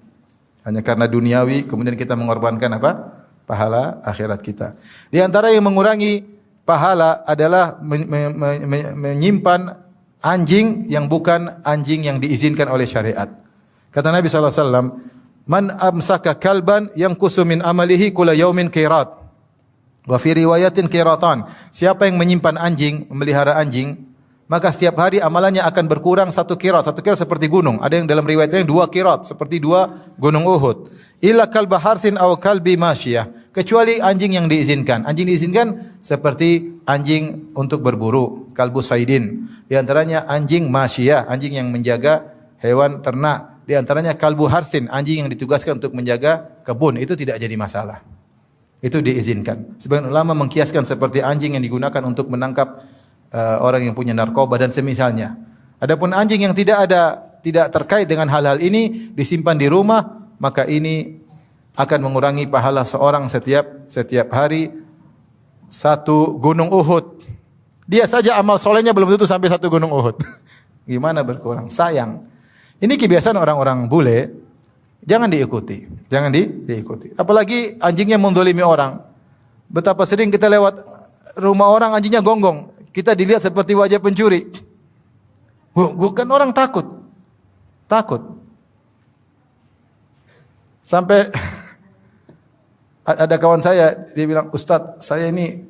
Hanya karena duniawi, kemudian kita mengorbankan apa? Pahala akhirat kita. Di antara yang mengurangi pahala adalah menyimpan anjing yang bukan anjing yang diizinkan oleh syariat. Kata Nabi SAW, "Man amsaka kalban yang kusumin amalihi kula yaumin qirat." Wa fi riwayatin qiratan. Siapa yang menyimpan anjing, memelihara anjing, maka setiap hari amalannya akan berkurang 1 qirat. 1 qirat seperti gunung. Ada yang dalam riwayatnya 2 qirat, seperti 2 gunung Uhud. Illa kalba harthin aw kalbi masyiyah. Kecuali anjing yang diizinkan. Anjing diizinkan seperti anjing untuk berburu, kalbu saidin. Di antaranya anjing masyiyah, anjing yang menjaga hewan ternak. Di antaranya kalbu harthin, anjing yang ditugaskan untuk menjaga kebun. Itu tidak jadi masalah. Itu diizinkan. Sebagian ulama mengkiaskan seperti anjing yang digunakan untuk menangkap orang yang punya narkoba dan semisalnya. Adapun anjing yang tidak terkait dengan hal-hal ini disimpan di rumah, maka ini akan mengurangi pahala seorang setiap hari 1 gunung Uhud. Dia saja amal solehnya belum tentu sampai 1 gunung Uhud. Gimana berkurang? Sayang. Ini kebiasaan orang-orang bule. Jangan diikuti. Jangan diikuti. Apalagi anjingnya mendolimi orang. Betapa sering kita lewat rumah orang anjingnya gonggong. Kita dilihat seperti wajah pencuri. Bukan orang takut. Sampai ada kawan saya, dia bilang, "Ustadz, saya ini..."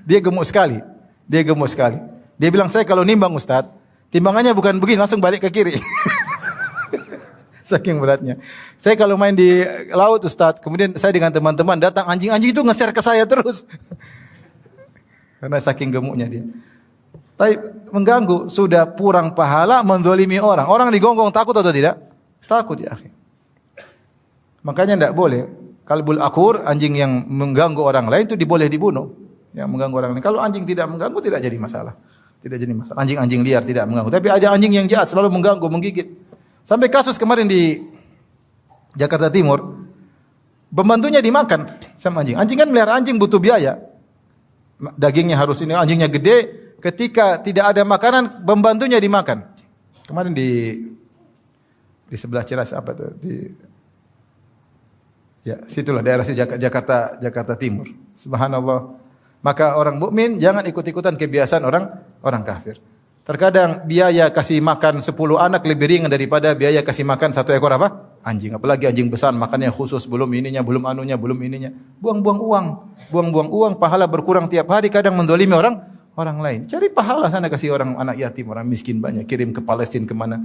Dia gemuk sekali. Dia bilang, "Saya kalau nimbang Ustadz, timbangannya bukan begini, langsung balik ke kiri." Saking beratnya. Saya kalau main di laut Ustadz, kemudian saya dengan teman-teman datang, anjing-anjing itu ngeser ke saya terus. Karena saking gemuknya dia. Tapi mengganggu, sudah kurang pahala menzalimi orang. Orang digonggong takut atau tidak? Takut ya akhi. Makanya tidak boleh. Kalbul akur, anjing yang mengganggu orang lain itu boleh dibunuh. Yang mengganggu orang lain. Kalau anjing tidak mengganggu tidak jadi masalah. Anjing-anjing liar tidak mengganggu. Tapi ada anjing yang jahat selalu mengganggu, menggigit. Sampai kasus kemarin di Jakarta Timur, pembantunya dimakan sama anjing. Anjing kan melihara anjing butuh biaya. Dagingnya harus ini, anjingnya gede. Ketika tidak ada makanan, pembantunya dimakan. Kemarin di sebelah Ciras apa tuh? Situlah daerah Jakarta Timur. Subhanallah. Maka orang mukmin jangan ikut-ikutan kebiasaan orang kafir. Terkadang biaya kasih makan 10 anak lebih ringan daripada biaya kasih makan 1 ekor apa? Anjing. Apalagi anjing besar makannya khusus, belum ininya, belum anunya, belum ininya. Buang-buang uang, pahala berkurang tiap hari, kadang mendolimi orang lain. Cari pahala sana, kasih orang anak yatim, orang miskin banyak, kirim ke Palestina kemana.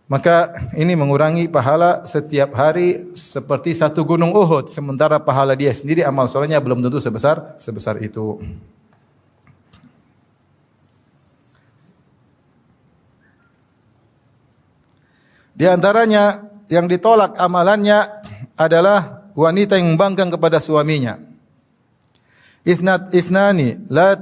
Maka ini mengurangi pahala setiap hari seperti 1 gunung Uhud. Sementara pahala dia sendiri amal solehnya belum tentu sebesar itu. Di antaranya yang ditolak amalannya adalah wanita yang membangkang kepada suaminya. Ithnani la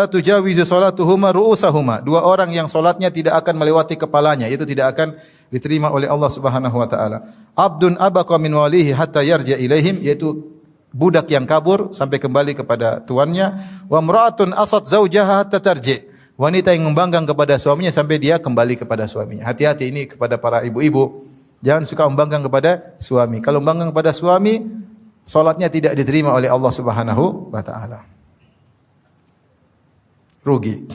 tujawizu salatuhuma ru'usahuma. 2 orang yang salatnya tidak akan melewati kepalanya, itu tidak akan diterima oleh Allah Subhanahu wa taala. Abdun abaqa min walihi hatta yarja ilaihim, yaitu budak yang kabur sampai kembali kepada tuannya. Wa imra'atun asat zaujaha hatta tarji. Wanita yang membangkang kepada suaminya sampai dia kembali kepada suaminya. Hati-hati ini kepada para ibu-ibu. Jangan suka membangkang kepada suami. Kalau membangkang kepada suami, salatnya tidak diterima oleh Allah Subhanahu wa taala. Rugi.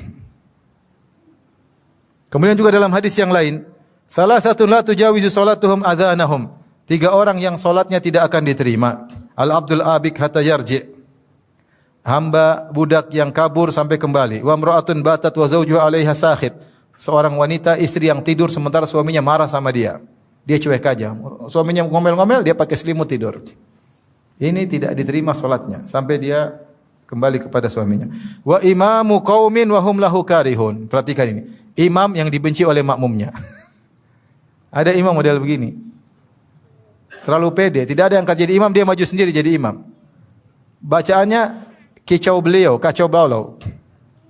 Kemudian juga dalam hadis yang lain, salasatun la tujawizu salatuhum adhanahum. 3 orang yang salatnya tidak akan diterima. Al-abdul abik hatta yarji. Hamba budak yang kabur sampai kembali. Wa imra'atun batat wa zawjuha 'alaiha sakhit. Seorang wanita istri yang tidur sementara suaminya marah sama dia. Dia cuek aja. Suaminya ngomel-ngomel, dia pakai selimut tidur. Ini tidak diterima salatnya sampai dia kembali kepada suaminya. Wa imamu qaumin wa hum lahu karihun. Perhatikan ini. Imam yang dibenci oleh makmumnya. Ada imam model begini. Terlalu pede, tidak ada yang akan jadi imam, dia maju sendiri jadi imam. Bacaannya kicau beliau, kacau balau.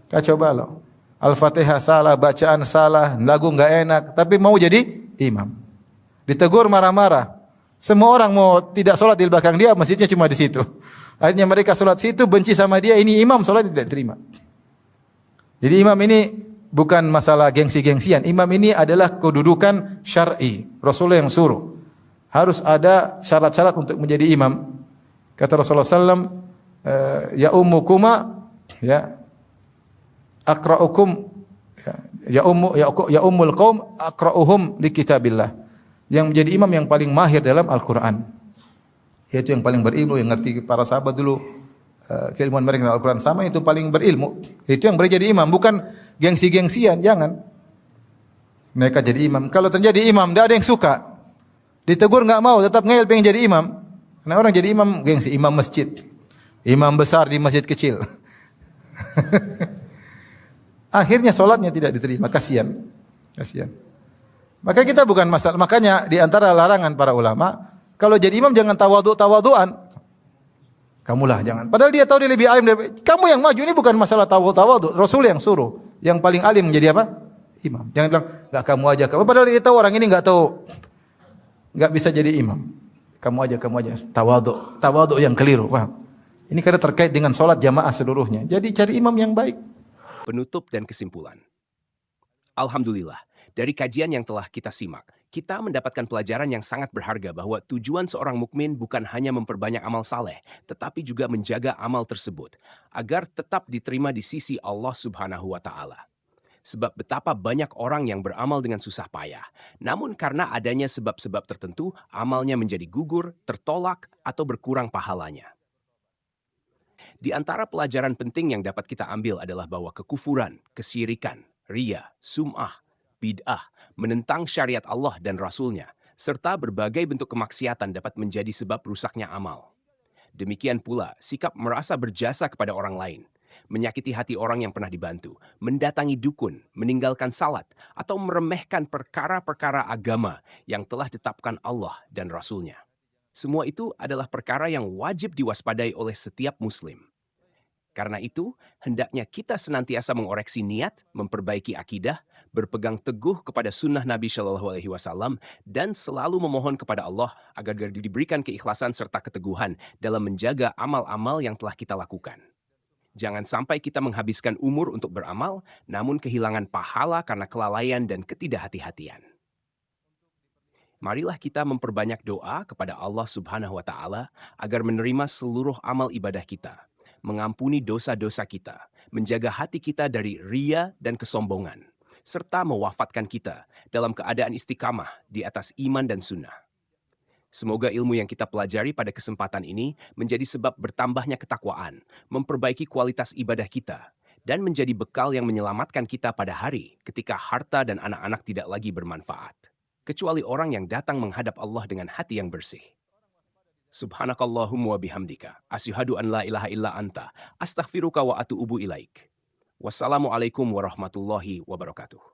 Kacau balau. Al-Fatihah salah, bacaan salah, lagu enggak enak, tapi mau jadi imam. Ditegur marah-marah. Semua orang mau tidak sholat di belakang dia, masjidnya cuma di situ. Akhirnya mereka sholat situ, benci sama dia, ini imam sholat tidak diterima. Jadi imam ini bukan masalah gengsi-gengsian. Imam ini adalah kedudukan syar'i. Rasulullah yang suruh. Harus ada syarat-syarat untuk menjadi imam. Kata Rasulullah SAW, ya ummukuma, ya aqra'ukum, ya ummul qaum aqra'uhum li kitabillah. Yang menjadi imam yang paling mahir dalam Al-Quran. Yaitu yang paling berilmu, yang ngerti para sahabat dulu. Keilmuan mereka dalam Al-Quran sama, itu paling berilmu. Itu yang boleh jadi imam, bukan gengsi-gengsian, jangan. Mereka jadi imam. Kalau terjadi imam, tidak ada yang suka. Ditegur enggak mau, tetap ngeyel pengen jadi imam. Karena orang jadi imam gengsi, imam masjid. Imam besar di masjid kecil. Akhirnya solatnya tidak diterima, kasihan. Kasihan. Maka kita bukan masalah, makanya di antara larangan para ulama, kalau jadi imam jangan tawadhu-tawadhuan. Kamulah jangan. Padahal dia tahu dia lebih alim dari kamu yang maju, ini bukan masalah tawadhu. Rasul yang suruh. Yang paling alim menjadi apa? Imam. Jangan bilang enggak kamu aja. Padahal dia tahu orang ini enggak tahu. Enggak bisa jadi imam. Kamu aja. Tawadhu. Tawadhu yang keliru, paham? Ini karena terkait dengan salat jamaah seluruhnya. Jadi cari imam yang baik. Penutup dan kesimpulan. Alhamdulillah, dari kajian yang telah kita simak, kita mendapatkan pelajaran yang sangat berharga bahwa tujuan seorang mukmin bukan hanya memperbanyak amal saleh, tetapi juga menjaga amal tersebut agar tetap diterima di sisi Allah Subhanahu wa Ta'ala. Sebab betapa banyak orang yang beramal dengan susah payah, namun karena adanya sebab-sebab tertentu, amalnya menjadi gugur, tertolak, atau berkurang pahalanya. Di antara pelajaran penting yang dapat kita ambil adalah bahwa kekufuran, kesyirikan, riya, sum'ah, bid'ah, menentang syariat Allah dan Rasul-Nya, serta berbagai bentuk kemaksiatan dapat menjadi sebab rusaknya amal. Demikian pula sikap merasa berjasa kepada orang lain, menyakiti hati orang yang pernah dibantu, mendatangi dukun, meninggalkan salat, atau meremehkan perkara-perkara agama yang telah ditetapkan Allah dan Rasul-Nya. Semua itu adalah perkara yang wajib diwaspadai oleh setiap muslim. Karena itu, hendaknya kita senantiasa mengoreksi niat, memperbaiki akidah, berpegang teguh kepada sunnah Nabi Shallallahu Alaihi Wasallam, dan selalu memohon kepada Allah agar diberikan keikhlasan serta keteguhan dalam menjaga amal-amal yang telah kita lakukan. Jangan sampai kita menghabiskan umur untuk beramal, namun kehilangan pahala karena kelalaian dan ketidakhati-hatian. Marilah kita memperbanyak doa kepada Allah Subhanahu wa Ta'ala agar menerima seluruh amal ibadah kita, mengampuni dosa-dosa kita, menjaga hati kita dari riya dan kesombongan, serta mewafatkan kita dalam keadaan istiqamah di atas iman dan sunnah. Semoga ilmu yang kita pelajari pada kesempatan ini menjadi sebab bertambahnya ketakwaan, memperbaiki kualitas ibadah kita, dan menjadi bekal yang menyelamatkan kita pada hari ketika harta dan anak-anak tidak lagi bermanfaat. Kecuali orang yang datang menghadap Allah dengan hati yang bersih. Subhanakallahumma wa bihamdika, asyhadu an la ilaha illa anta, astaghfiruka wa atuubu ilaik. Wassalamualaikum warahmatullahi wabarakatuh.